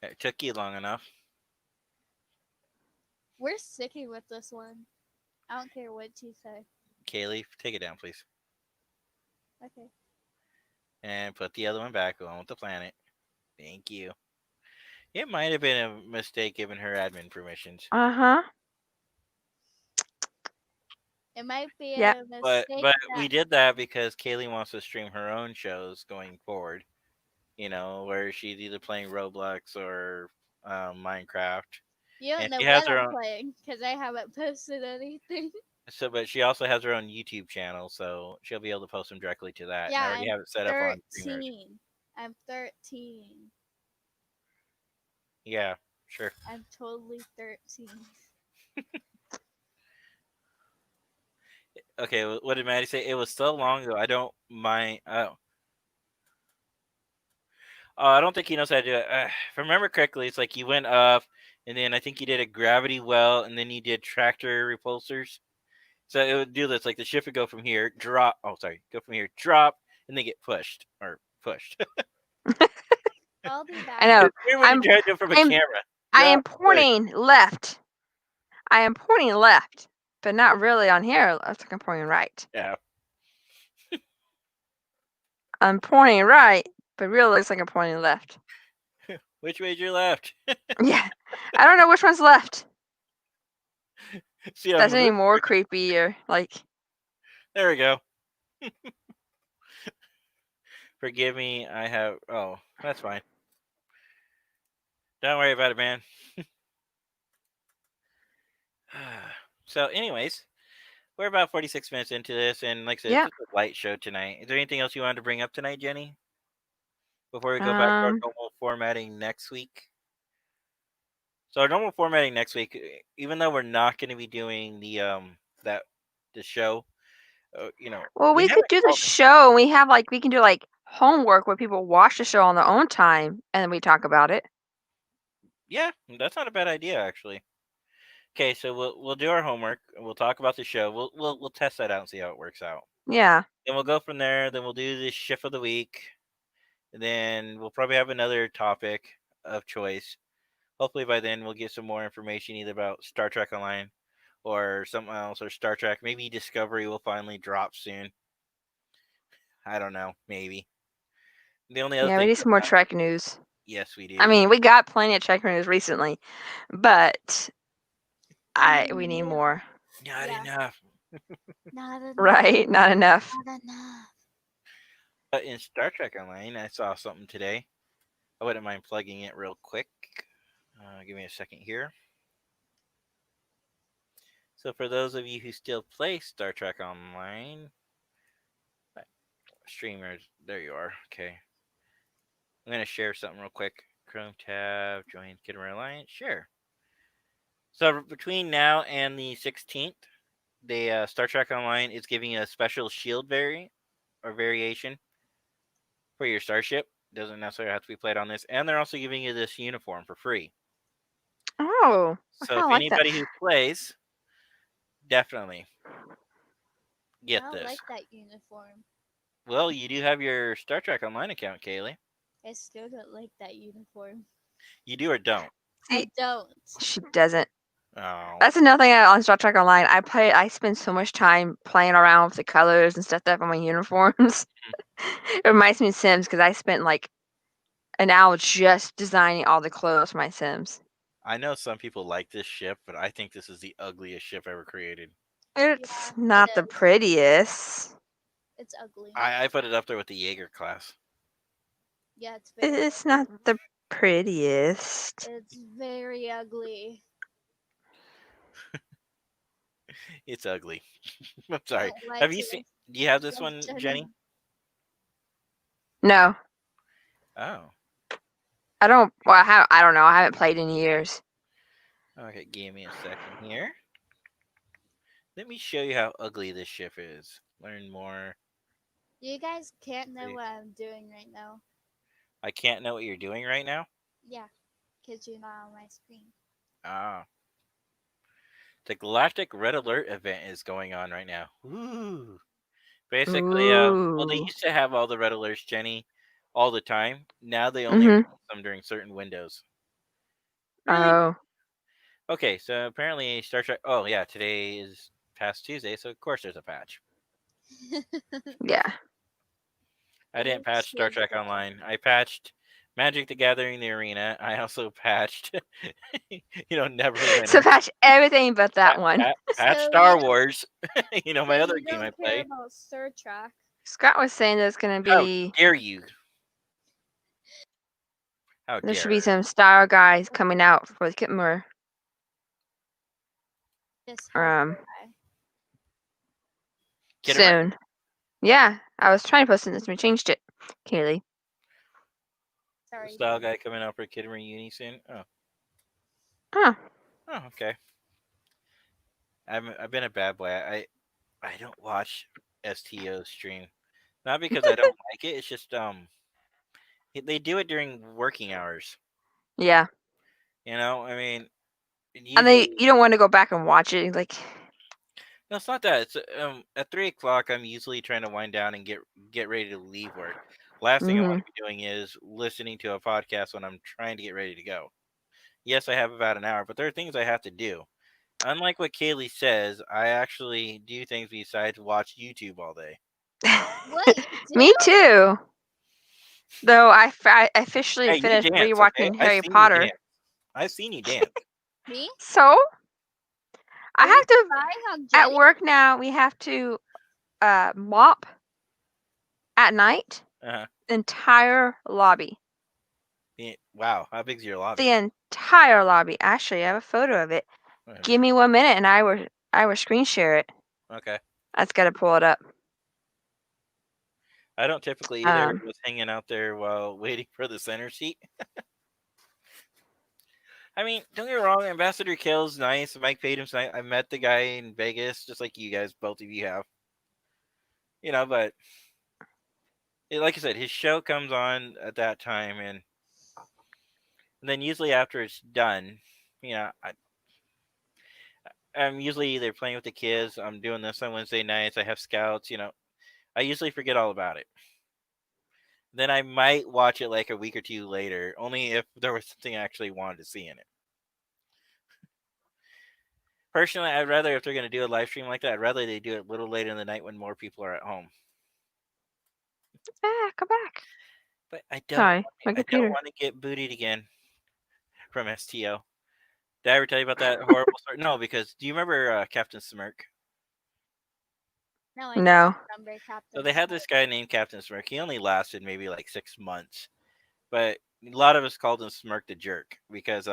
It took you long enough. We're sticking with this one. I don't care what you say. Kaylee, take it down, please. Okay. And put the other one back on with the planet. Thank you. It might have been a mistake giving her admin permissions. Uh-huh. It might be Yeah. a mistake. But we did that because Kaylee wants to stream her own shows going forward. Where she's either playing Roblox or Minecraft. You don't And know she has what her I'm own. playing because I haven't posted anything. So, but she also has her own YouTube channel, so she'll be able to post them directly to that. Yeah, and I already have it set up on Streamers. 13. I'm 13. Yeah, sure. I'm totally 13. Okay, what did Maddie say? It was so long ago. I don't mind. I don't think he knows how to do it. If I remember correctly, it's like you went up, and then I think you did a gravity well, and then you did tractor repulsors. So it would do this, like the ship would go from here, drop. Oh, sorry, go from here, drop, and then get pushed. I'll be back. I know. It's weird when you try to do it from a camera. I am Drop, push. pointing left. I am pointing left, but not really on here. Looks like I'm pointing right. Yeah. I'm pointing right, but really looks like I'm pointing left. Which way's your left? Yeah. I don't know which one's left. See, That's any more creepy or like. There we go. Forgive me. I have. Oh, that's fine. Don't worry about it, man. So, anyways, we're about 46 minutes into this, and like I said, Yeah. it's just a light show tonight. Is there anything else you wanted to bring up tonight, Jenny? Before we go back to our normal formatting next week. So our normal formatting next week, even though we're not going to be doing the show, Well, we could do the show. We have we can do homework where people watch the show on their own time, and then we talk about it. Yeah, that's not a bad idea, actually. Okay, so we'll do our homework. We'll talk about the show. We'll test that out and see how it works out. Yeah. Then we'll go from there. Then we'll do the shift of the week. And then we'll probably have another topic of choice. Hopefully by then we'll get some more information either about Star Trek Online or something else, or Star Trek. Maybe Discovery will finally drop soon. I don't know. Maybe. The only other Yeah, we thing need some more Trek news. Yes, we do. I mean, we got plenty of Trek news recently, but we need more. Not enough. Not enough. Right? Not enough. Not enough. But in Star Trek Online, I saw something today. I wouldn't mind plugging it real quick. Give me a second here. So for those of you who still play Star Trek Online, streamers, there you are. Okay. I'm going to share something real quick. Chrome tab, join Kittemer Alliance, share. So between now and the 16th, the Star Trek Online is giving a special shield variation for your starship. Doesn't necessarily have to be played on this. And they're also giving you this uniform for free. Oh. So if anybody who plays, definitely get I this. don't like that uniform. Well, you do have your Star Trek Online account, Kaylee. I still don't like that uniform. You do or don't? I don't. She doesn't. Oh. That's another thing on Star Trek Online. I spend so much time playing around with the colors and stuff on my uniforms. It reminds me of Sims because I spent an hour just designing all the clothes for my Sims. I know some people like this ship, but I think this is the ugliest ship ever created. It's not the prettiest. It's ugly. I put it up there with the Jaeger class. Yeah, it's very It's not the prettiest. It's very ugly. It's ugly. I'm sorry. don't like Have you it. seen? Do you have this Don't one, judge Jenny? me. No, Oh. I don't. Well, I don't know. I haven't played in years. Okay, give me a second here. Let me show you how ugly this ship is. Learn more. You guys can't know See. what I'm doing right now. I can't know what you're doing right now. Yeah, because you're not on my screen. Ah. The Galactic Red Alert event is going on right now. Ooh. Basically, well, they Ooh. used to have all the red alerts, Jenny, all the time. Now they only release them during certain windows. Oh. Okay, so apparently Star Trek. Oh yeah, today is past Tuesday, so of course there's a patch. Yeah. I didn't patch Star Trek Online. I patched Magic the Gathering, the arena. I also patched, Neverwinter. So patch everything but that one. Patch So Star you- Wars. My so other you game I don't care play. about Star Trek. Scott was saying there's gonna How be dare you? How there should dare. be some Star guys coming out for Kitmore. Just Soon. Yeah, I was trying to post this, we changed it, Kaylee. Sorry. Style guy coming out for Kittery Uni soon. Oh. Huh. Oh, okay. I've been a bad boy. I don't watch STO stream. Not because I don't like it. It's just they do it during working hours. Yeah. I mean, And you don't want to go back and watch it, like. No, it's not that. It's at 3:00. I'm usually trying to wind down and get ready to leave work. Last thing I want to be doing is listening to a podcast when I'm trying to get ready to go. Yes, I have about an hour, but there are things I have to do. Unlike what Kaylee says, I actually do things besides watch YouTube all day. Me too. Though I officially finished rewatching Harry Potter. I've seen you dance. Me? So I have to on at Jenny? work now. We have to mop at night Uh-huh. the entire lobby. Wow, how big's your lobby? The entire lobby. Actually, I have a photo of it. Okay. Give me 1 minute, and I will screen share it. Okay. I just gotta pull it up. I don't typically either. Was hanging out there while waiting for the center seat. I mean, don't get me wrong. Ambassador Kill's nice. Mike Patum's nice. I met the guy in Vegas, just like you guys, both of you have. But like I said, his show comes on at that time, and then usually after it's done, I'm usually either playing with the kids. I'm doing this on Wednesday nights. I have scouts. I usually forget all about it. Then I might watch it like a week or two later, only if there was something I actually wanted to see in it. Personally, I'd rather, if they're going to do a live stream like that, I'd rather they do it a little later in the night when more people are at home. Come back. But I don't. Sorry, my I computer. don't want to get booted again from STO. Did I ever tell you about that horrible story? No, because do you remember Captain Smirk? No. No. Remember Captain So they had this guy named Captain Smirk. He only lasted maybe like 6 months, but a lot of us called him Smirk the Jerk because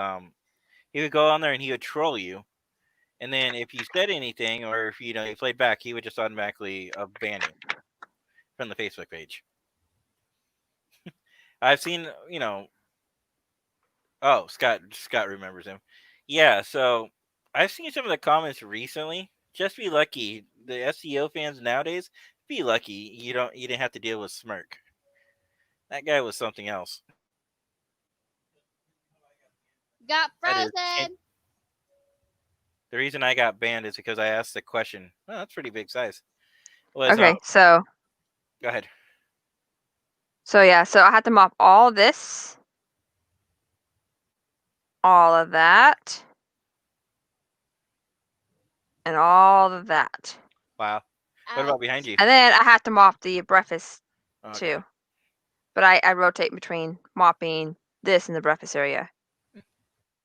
he would go on there and he would troll you, and then if you said anything or if you played back, he would just automatically ban you from the Facebook page. I've seen Oh, Scott remembers him. Yeah, so I've seen some of the comments recently. Just be lucky. The SEO fans nowadays, be lucky you didn't have to deal with Smirk. That guy was something else. Got That is- frozen. The reason I got banned is because I asked the question. Oh, that's pretty big size. Okay, so Go ahead. so I had to mop all this, all of that, and all of that. Wow. What about behind you? And then I have to mop the breakfast Okay. too. But I rotate between mopping this and the breakfast area.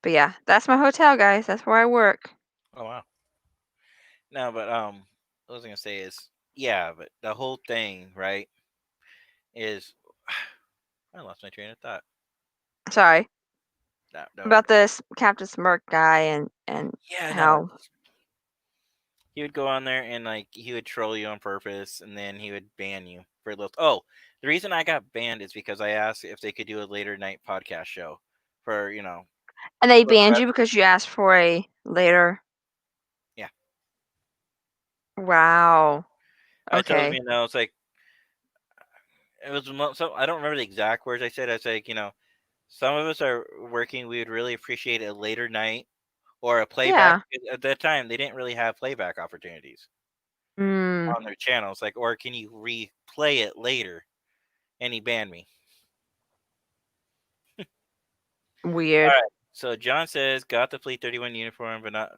But yeah, that's my hotel, guys. That's where I work. Oh wow. No, but what I was gonna say is, yeah, but the whole thing, right, is I lost my train of thought. Sorry. No, About this Captain Smirk guy and Yeah, how he would go on there and he would troll you on purpose, and then he would ban you for those. Oh, the reason I got banned is because I asked if they could do a later night podcast show for and they banned you because you asked for a later. Yeah. Wow. I told Okay. him, it's like it was so I don't remember the exact words I said. I said, some of us are working. We would really appreciate a later night or a playback. At that time, they didn't really have playback opportunities on their channels. Or can you replay it later? And he banned me. Weird. All right. So John says, got the Fleet 31 uniform, but not.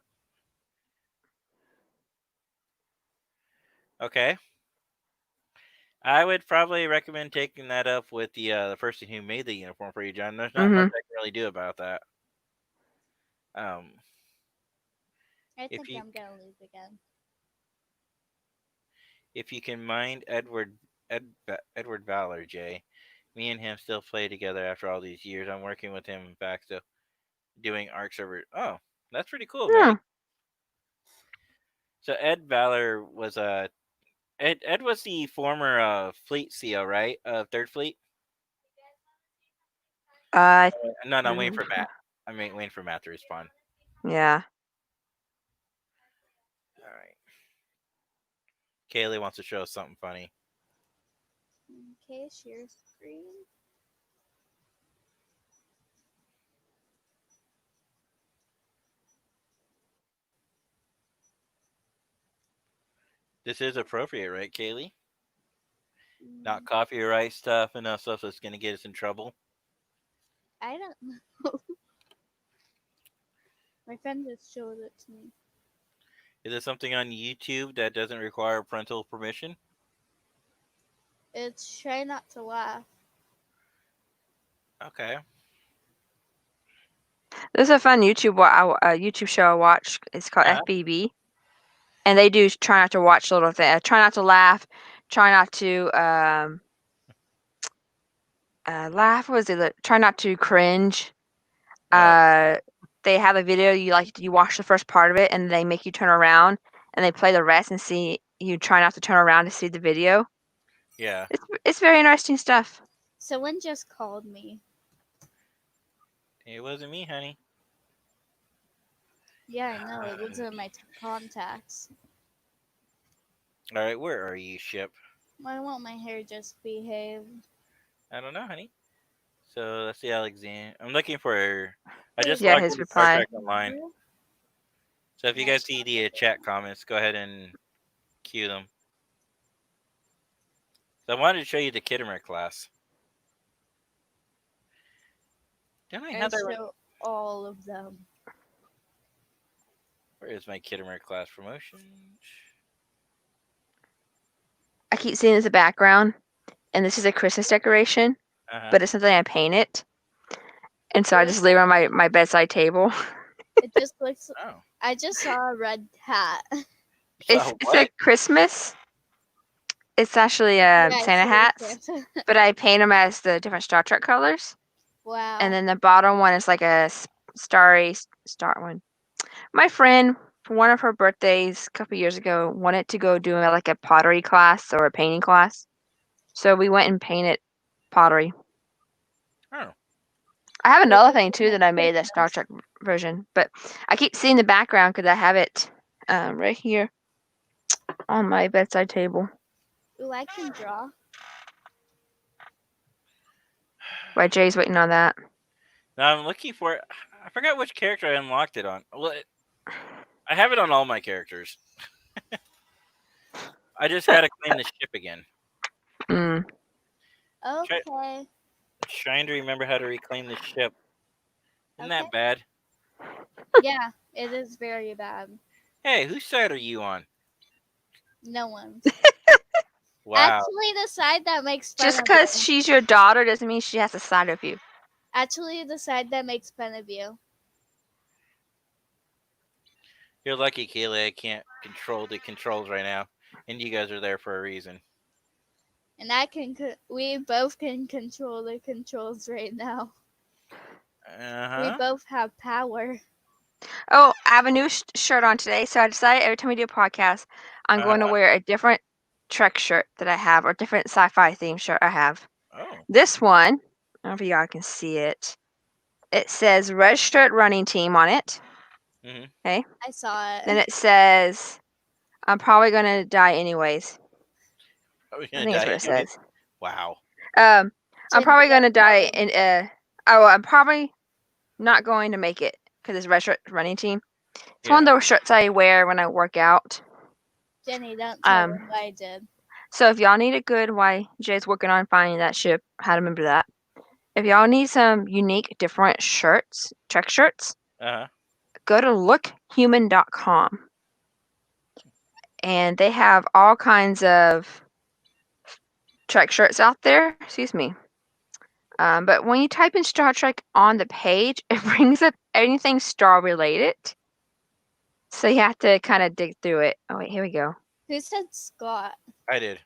Okay. I would probably recommend taking that up with the person who made the uniform for you, John. There's not much I can really do about that. I If think you I'm gonna lose again. if you can mind Edward Valor, Jay, me and him still play together after all these years. I'm working with him back to doing Ark server. Oh, that's pretty cool, Yeah. man. So Ed Valor was Ed was the former fleet CO, right? Of Third Fleet. No, I'm waiting for Matt. I'm waiting for Matt to respond. Yeah. All right. Kaylee wants to show us something funny. Okay, share screen. This is appropriate, right, Kaylee? Not copyright stuff and stuff that's going to get us in trouble. I don't know. My friend just showed it to me. Is it something on YouTube that doesn't require parental permission? It's Try Not to Laugh. Okay. There's a fun YouTube show I watch. It's called FBB, and they do try not to watch little things. Try not to laugh. Try not to laugh. What was it? Try not to cringe. They have a video. You watch the first part of it, and they make you turn around, and they play the rest, and see you try not to turn around to see the video. Yeah. It's very interesting stuff. Someone just called me. It wasn't me, honey. Yeah, I know. It was in my contacts. All right, where are you, ship? Why won't my hair just behave? I don't know, honey. So let's see, Alexander. I'm looking for. I just Yeah, logged his into Star reply. Trek Online. So if you guys see the chat comments, go ahead and cue them. So I wanted to show you the Kittimer class. Didn't I have that right? Show all of them. Where is my Kittimer class promotion? I keep seeing as a background, and this is a Christmas decoration, but it's something I painted, and so I just leave it on my bedside table. It just looks. Oh. I just saw a red hat. It's a Christmas. It's actually Santa it's hats, Santa. but I paint them as the different Star Trek colors. Wow. And then the bottom one is like a starry star one. My friend, for one of her birthdays a couple years ago, wanted to go do like a pottery class or a painting class. So we went and painted pottery. Oh. I have another thing too that I made, that Star Trek version, but I keep seeing the background because I have it right here on my bedside table. Ooh, I can draw. While Jay's waiting on that. Now I'm looking for. I forgot which character I unlocked it on. Well, I have it on all my characters. I just gotta claim the ship again. Okay. Trying to remember how to reclaim the ship. Isn't that bad? Yeah, it is very bad. Hey, whose side are you on? No one. Wow. Actually, the side that makes fun Just of because you. she's your daughter doesn't mean she has a side of you. Actually, the side that makes fun of you. You're lucky, Kaylee. I can't control the controls right now, and you guys are there for a reason. And I can. We both can control the controls right now. We both have power. Oh, I have a new shirt on today, so I decided every time we do a podcast, I'm going to wear a different Trek shirt that I have, or a different sci-fi theme shirt I have. Oh. This one, I don't know if y'all can see it. It says Red Shirt Running Team on it. Mm-hmm. Okay. I saw it. Then it says, I'm probably going to die anyways. I think that's what it says. Wow. I'm probably going to die in I'm probably not going to make it because it's Red Shirt Running Team. It's one of those shirts I wear when I work out. Jenny, don't tell them what I did. So if y'all need a good, why Jay's working on finding that ship, how to remember that. If y'all need some unique, different shirts, Trek shirts, go to lookhuman.com. And they have all kinds of Trek shirts out there. Excuse me. But when you type in Star Trek on the page, it brings up anything Star related. So you have to kind of dig through it. Oh wait, here we go. Who said Scott? I did.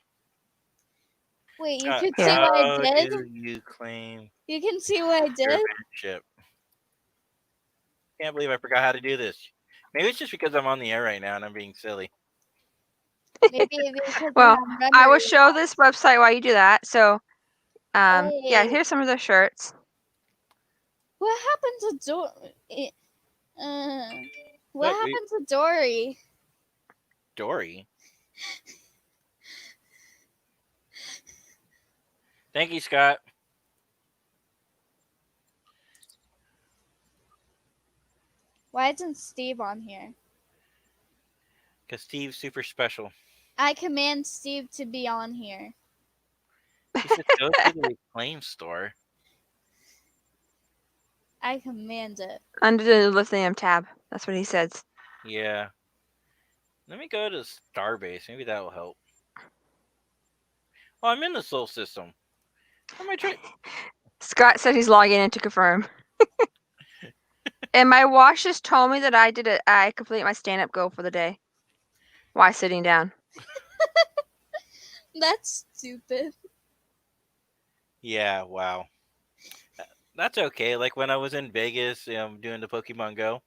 Wait, you could see what I did? How do you claim You can see what I your did? ship? Can't believe I forgot how to do this. Maybe it's just because I'm on the air right now and I'm being silly. Maybe because Well, you have I will memory show this website while you do that. So, yeah, Hey. here's some of the shirts. What happened to Dory? What Look, happened to Dory? Dory? Thank you, Scott. Why isn't Steve on here? Because Steve's super special. I command Steve to be on here. He said go to the Reclaim store. I command it. Under the Lithium tab. That's what he says. Yeah. Let me go to Starbase. Maybe that will help. Oh, I'm in the Sol system. How am I trying? Scott said he's logging in to confirm. And my watch just told me that I completed my stand-up goal for the day. While sitting down. That's stupid. Yeah, wow. That's okay. Like when I was in Vegas doing the Pokemon Go,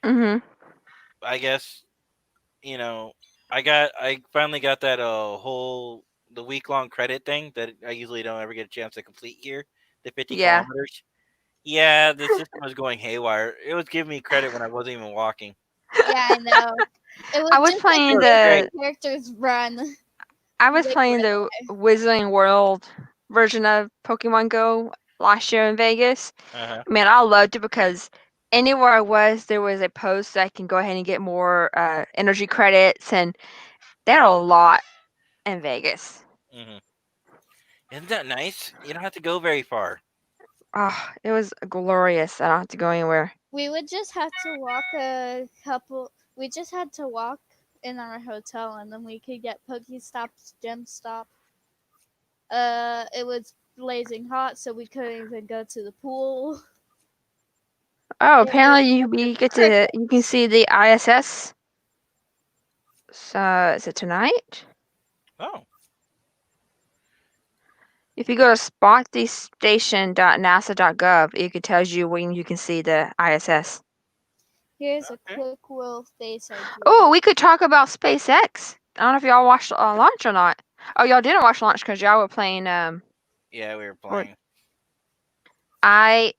Mm-hmm. I guess, I finally got that the week-long credit thing that I usually don't ever get a chance to complete here, the 50 Yeah. kilometers. Yeah, the system was going haywire. It was giving me credit when I wasn't even walking. Yeah, I know. I was just playing like the characters run. I was playing the Wizarding World version of Pokemon Go last year in Vegas. Uh-huh. Man, I loved it because anywhere I was, there was a post that I can go ahead and get more energy credits, and they had a lot in Vegas. Mm-hmm. Isn't that nice? You don't have to go very far. Oh, it was glorious. I don't have to go anywhere. We would just have to walk we just had to walk in our hotel, and then we could get Pokestops, Gem Stop. It was blazing hot, so we couldn't even go to the pool. Oh, apparently you can see the ISS. So is it tonight? Oh. If you go to spotthestation.nasa.gov, it tells you when you can see the ISS. Here's a quick little face ID. Oh, we could talk about SpaceX. I don't know if y'all watched launch or not. Oh, y'all didn't watch launch because y'all were playing. Yeah, we were playing. I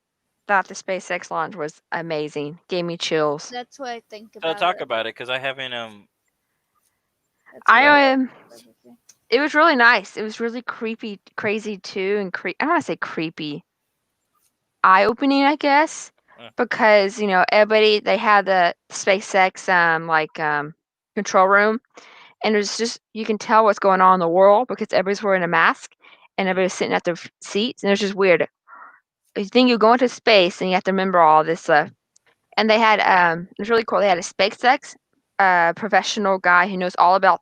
thought the SpaceX launch was amazing. Gave me chills. That's what I think about. So talk about it because I haven't It was really nice. It was really creepy, crazy too, and I don't want to say creepy. Eye-opening, I guess, because everybody they had the SpaceX control room, and it was just you can tell what's going on in the world because everybody's wearing a mask and everybody's sitting at their seats, and it's just weird. You think you go into space and you have to remember all this stuff. And they had it was really cool. They had a SpaceX professional guy who knows all about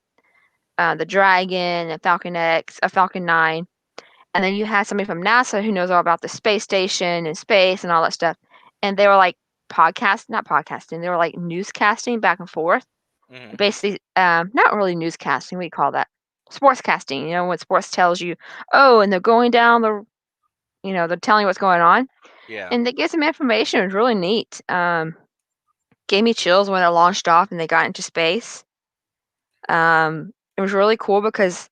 the Dragon and Falcon 9. And then you had somebody from NASA who knows all about the space station and space and all that stuff. And they were like not podcasting, they were like newscasting back and forth. Mm-hmm. Basically, not really newscasting, what do you call that? Sportscasting, when sports tells you, oh, and they're going down they're telling you what's going on. Yeah. And they get some information. It was really neat. Gave me chills when it launched off and they got into space. It was really cool because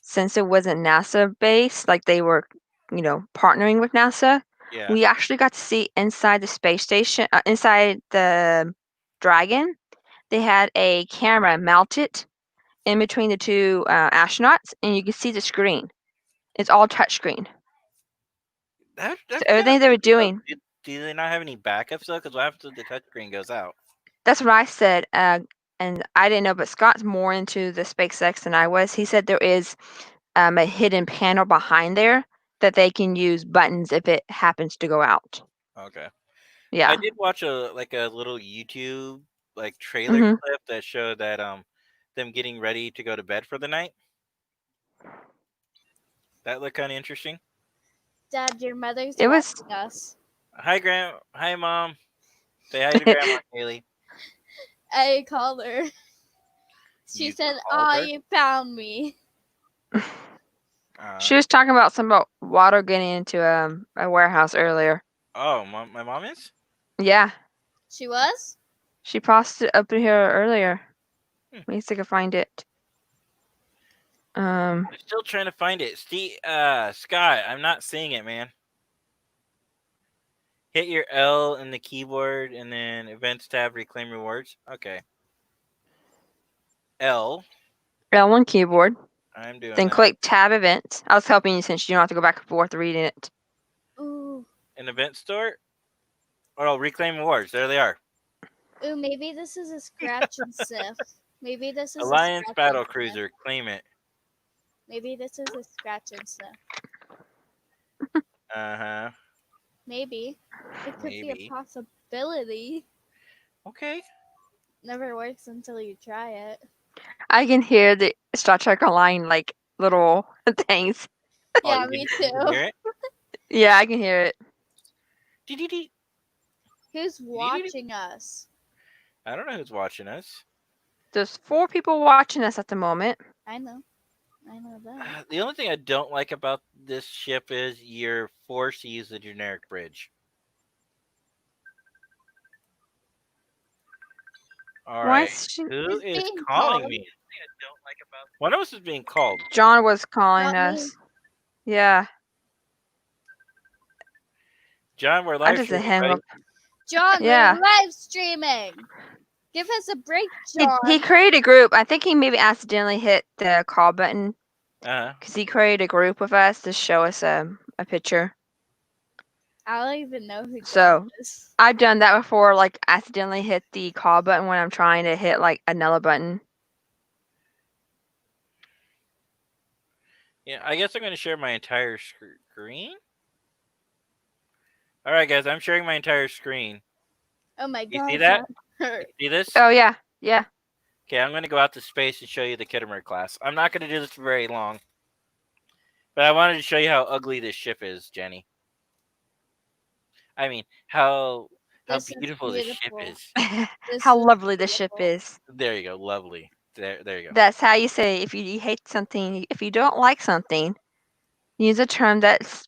since it wasn't NASA based, like they were, partnering with NASA, we actually got to see inside the space station, inside the Dragon. They had a camera mounted in between the two astronauts, and you can see the screen. It's all touchscreen. So everything they were doing. Do they not have any backups though? Because what happens if the touchscreen goes out? That's what I said, and I didn't know, but Scott's more into the SpaceX than I was. He said there is a hidden panel behind there that they can use buttons if it happens to go out. Okay. Yeah. I did watch a little YouTube trailer clip that showed that them getting ready to go to bed for the night. That looked kind of interesting. Dad, your mother's It was- watching us. Hi, Mom. Say hi to Grandma, Haley. I called her. She You said, called "Oh, her? you found me." She was talking about some about water getting into a warehouse earlier. Oh, my mom is? Yeah, She was? she posted it up in here earlier. Let me see if I can find it. I'm still trying to find it. Scott, I'm not seeing it, man. Hit your L in the keyboard and then events tab, reclaim rewards. Okay. L. L1 keyboard. I'm doing Then that. click tab events. I was helping you since you don't have to go back and forth reading it. Ooh. An event store? Oh, reclaim rewards. There they are. Ooh, maybe this is a scratch and sniff. Maybe this is Alliance a scratch Battle and sniff. Cruiser. Claim it. Maybe this is a scratch and sniff. Uh-huh. Maybe. It could be Maybe. a possibility. Okay. Never works until you try it. I can hear the Star Trek Online like little things. Yeah, you me can too. hear it? Yeah, I can hear it. Who's watching us? I don't know who's watching us. There's 4 people watching us at the moment. I know. I know that. The only thing I don't like about this ship is you're forced to use the generic bridge. All Why right. is she- Who He's is being calling called. me? One of us is being called. John was calling Not me. us. Yeah, John, we're I live just streaming, hang buddy. up. John, Yeah. we're live streaming. Give us a break, John. He created a group. I think he maybe accidentally hit the call button Uh-huh. because he created a group with us to show us a picture. I don't even know who So John is. I've done that before, like accidentally hit the call button when I'm trying to hit like another button. Yeah, I guess I'm going to share my entire screen. All right, guys, I'm sharing my entire screen. Oh my You god. see that? John hurt. See this? Oh yeah, yeah. Okay, I'm going to go out to space and show you the Kittimer class. I'm not going to do this for very long. But I wanted to show you how ugly this ship is, Jenny. I mean, how This is beautiful this ship beautiful. is. This How is lovely the ship beautiful. is. There you go, lovely. There you go. That's how you say if you hate something, if you don't like something, use a term that's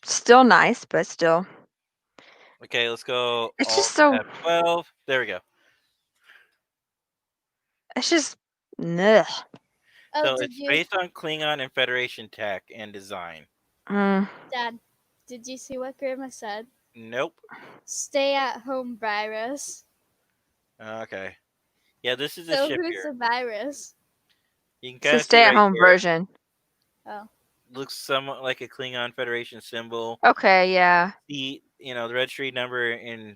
still nice, but still. Okay, let's go. It's Alt just so. F 12. There we go. It's just. Ugh. Oh, So did it's you, based on Klingon and Federation tech and design. Mm. Dad? Did you see what Grandma said? Nope. Stay at home virus. Okay. Yeah, this is the So ship who's here. the virus? You can It's kind the of see stay-at-home right here. version. Oh. Looks somewhat like a Klingon Federation symbol. Okay, yeah. The the registry number in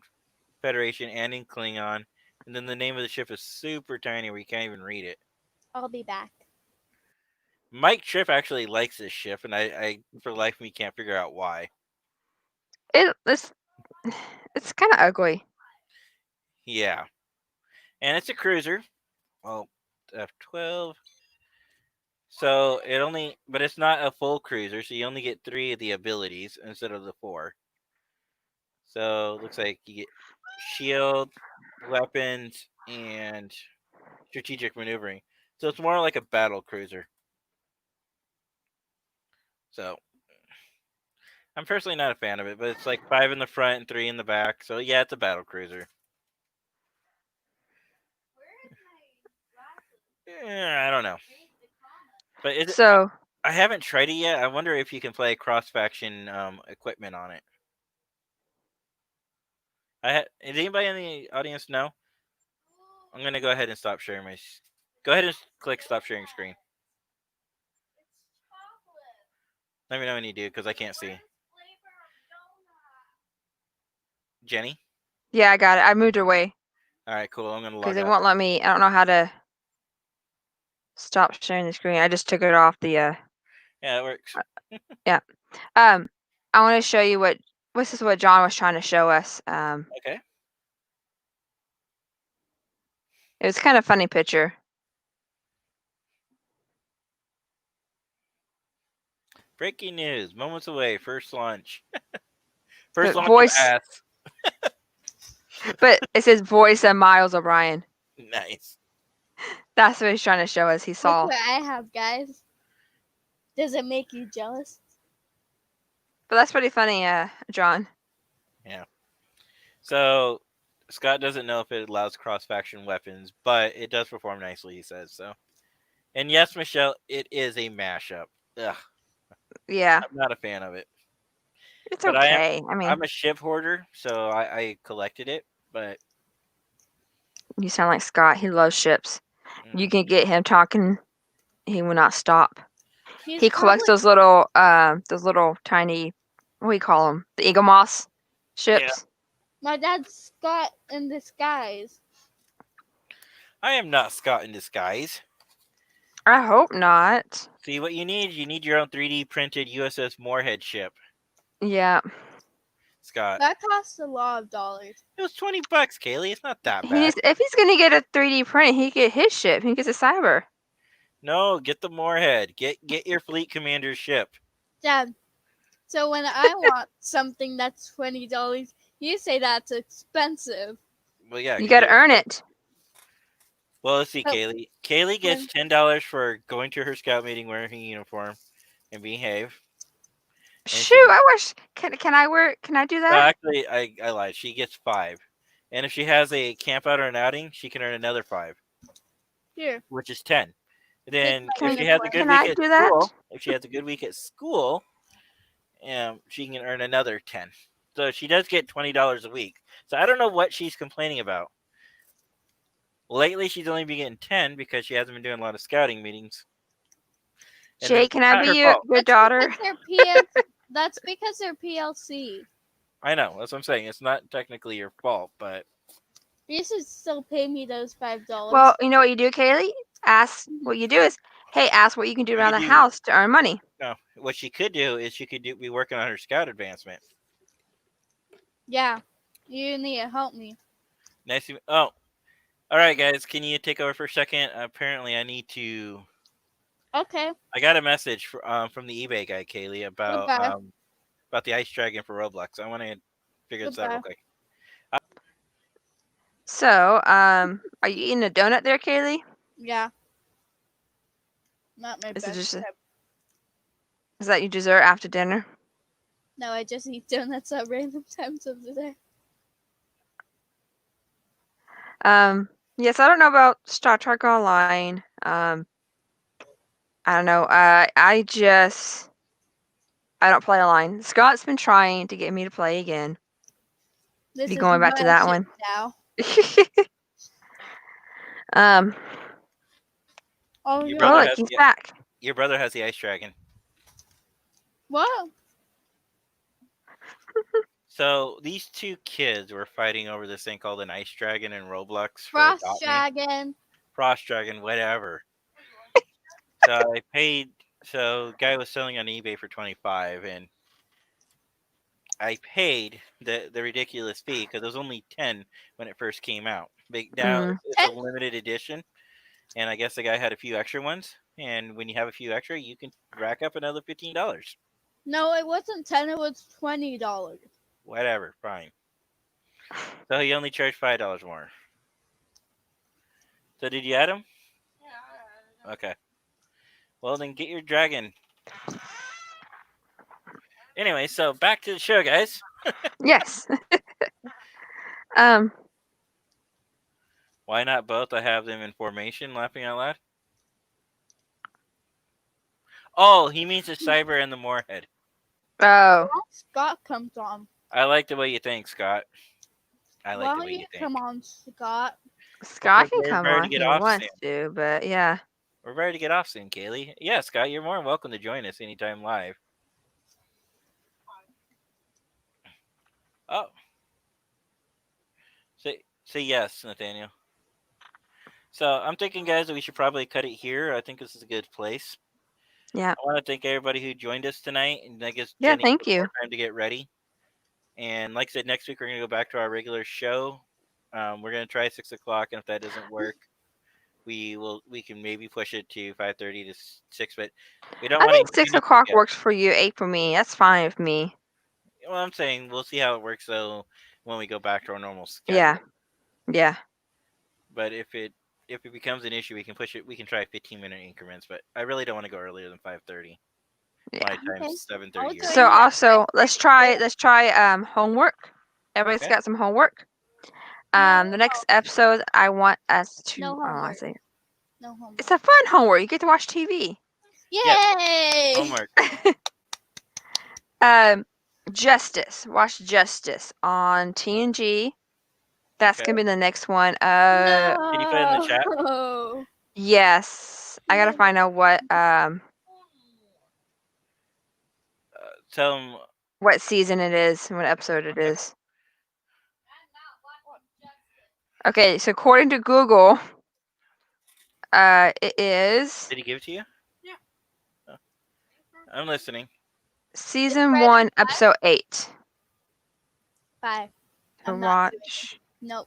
Federation and in Klingon, and then the name of the ship is super tiny where you can't even read it. I'll be back. Mike Tripp actually likes this ship, and I for the life of me can't figure out why. It's kind of ugly. Yeah, and it's a cruiser. Well, F12. So but it's not a full cruiser, so you only get 3 of the abilities instead of the 4. So it looks like you get shield, weapons, and strategic maneuvering. So it's more like a battle cruiser. So I'm personally not a fan of it, but it's like 5 in the front and 3 in the back. So yeah, it's a battle cruiser. Yeah, I don't know. But So I haven't tried it yet. I wonder if you can play cross-faction equipment on it. Does anybody in the audience know? I'm gonna go ahead and stop sharing my. Go ahead and click stop sharing screen. Let me know when you do, because I can't see. Jenny? yeah, I got it. I moved away All right, cool. I'm gonna log because it out. won't let me. I don't know how to stop sharing the screen. I just took it off the. Yeah, it works. Yeah. I want to show you what. This is what John was trying to show us. Okay. It was kind of funny picture. Breaking news. Moments away. First launch. First launch voice. of ass. But it says voice of Miles O'Brien. Nice. That's what he's trying to show us. He saw. Look what I have, guys. Does it make you jealous? But that's pretty funny, John. Yeah. So Scott doesn't know if it allows cross-faction weapons, but it does perform nicely, he says so. And yes, Michelle, it is a mashup. Ugh. Yeah. I'm not a fan of it. It's But okay. I mean, I'm a ship hoarder, so I collected it, but you sound like Scott. He loves ships. You can get him talking. He will not stop. He's He collects those little tiny, what do you call them? The Eagle Moss ships. My dad's Scott in disguise. I am not Scott in disguise. I hope not. See, what you need your own 3D printed USS Moorhead ship, Yeah. Scott. That costs a lot of dollars. It was $20, Kaylee. It's not that bad. If he's gonna get a 3D print, he get his ship. He gets a cyber. No, get the Moorhead. Get your fleet commander's ship. Dad, so when I want something that's $20, you say that's expensive. Well, yeah. You gotta earn it. Well, let's see, Oh. Kaylee. Kaylee gets $10 for going to her scout meeting wearing her uniform and behave. Shoot, I wish. Can I do No, that? actually, I lied. She gets $5. And if she has a camp out or an outing, she can earn another $5, Here. which is 10. Then Can if she has a good Can week I at do that? school, she can earn another 10. So she does get $20 a week. So I don't know what she's complaining about. Lately, she's only been getting 10 because she hasn't been doing a lot of scouting meetings. And Jay, it's can I not be her your fault. daughter? That's because they're PLC. I know. That's what I'm saying. It's not technically your fault, but You should still pay me those $5. Well, you know what you do, Kaylee? Ask what you do is, hey, ask what you can do around the do- house to earn money. no. What she could do is she could be working on her scout advancement. Yeah. You need to help me. Nice. Oh, all right, guys. Can you take over for a second? Apparently, I need to. Okay. I got a message from the eBay guy, Kaylee, about Goodbye. about the Ice Dragon for Roblox. I want to figure this out real Goodbye. quick. So, are you eating a donut there, Kaylee? Yeah. Not my Is it best. just type. Is that your dessert after dinner? No, I just eat donuts at random times of the day. Yes, I don't know about Star Trek Online. I don't know. I don't play online. Scott's been trying to get me to play again. This Be is going back to my that ship one. now. Oh, Your you brother look, has he's the- back. Your brother has the Ice Dragon. What? So these two kids were fighting over this thing called an Ice Dragon in Roblox. For Frost Adopt Me. Dragon. Frost Dragon, whatever. So I paid. So guy was selling on eBay for 25, and I paid the ridiculous fee because it was only 10 when it first came out. But now it's a limited edition, and I guess the guy had a few extra ones. And when you have a few extra, you can rack up another $15. No, it wasn't 10, it was $20. Whatever, fine. So he only charged $5 more. So did you add him? Yeah. Okay. Well, then get your dragon. Anyway, so back to the show, guys. Yes. Why not both? I have them in formation, laughing out loud. Oh, he means the cyber and the Moorhead. Oh. Scott comes on. I like the way you think, Scott. I like Why the don't way you you think. come on, Scott? Scott Because can we're come ready on to if get he off wants soon. to, but yeah. We're ready to get off soon, Kaylee. Yeah, Scott, you're more than welcome to join us anytime live. Oh. Say yes, Nathaniel. So I'm thinking, guys, that we should probably cut it here. I think this is a good place. Yeah. I want to thank everybody who joined us tonight, and I guess Yeah, Jenny thank took more you. time to get ready. And like I said, next week we're gonna go back to our regular show. We're gonna try 6 o'clock, and if that doesn't work, we can maybe push it to 5:30 to 6, but we don't I want think 6 o'clock works for you. 8 for me. That's fine with me. Well, I'm saying we'll see how it works though when we go back to our normal schedule. Yeah. Yeah. But if it becomes an issue, we can push it. We can try 15-minute increments, but I really don't want to go earlier than 5:30. My time's 7:30. So also, let's try homework. Everybody's Okay. got some homework. The next episode, I want us to. No I want homework. to say No homework. it's a fun homework. You get to watch TV. Yay! Homework. Justice. Watch Justice on TNG. That's Okay. gonna be the next one. Can you put it in the chat? No. Yes. I gotta find out what Tell them. what season it is, what episode it is. Okay, so according to Google, it is Did he give it to you? Yeah. Oh. I'm listening. season 1, episode 8. 5. To I'm not watch. No.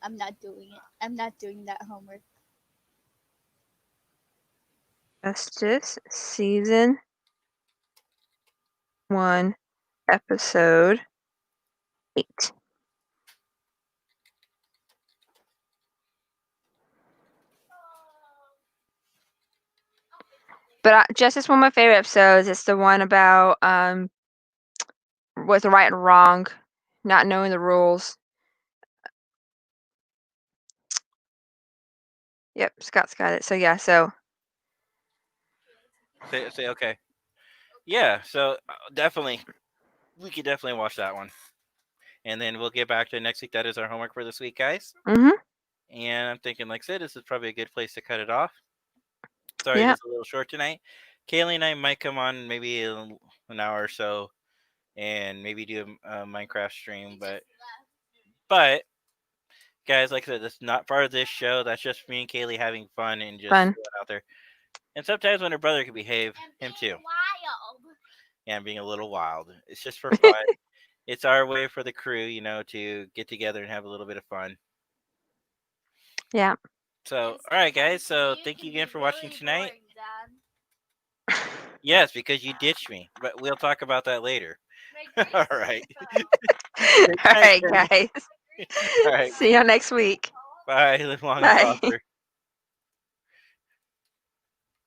I'm not doing it. I'm not doing that homework. Justice, season 1, episode 8. But Justice, one of my favorite episodes. It's the one about what's right and wrong, not knowing the rules. Yep, Scott's got it. So yeah, so Say okay. Yeah, so definitely, we could definitely watch that one, and then we'll get back to next week. That is our homework for this week, guys. Mhm. And I'm thinking, like I said, this is probably a good place to cut it off. Sorry, Yeah. it's a little short tonight. Kaylee and I might come on maybe an hour or so, and maybe do a Minecraft stream. But guys, like I said, that's not part of this show. That's just me and Kaylee having fun and just Fun. going out there. And sometimes when her brother can behave, him too. Yeah, being a little wild. It's just for fun. It's our way for the crew, to get together and have a little bit of fun. Yeah. So, all right, guys. So, thank you again for watching tonight. Yes, because you ditched me, but we'll talk about that later. All right. All right, guys. All right. See you next week. Bye. Live long Bye. and prosper.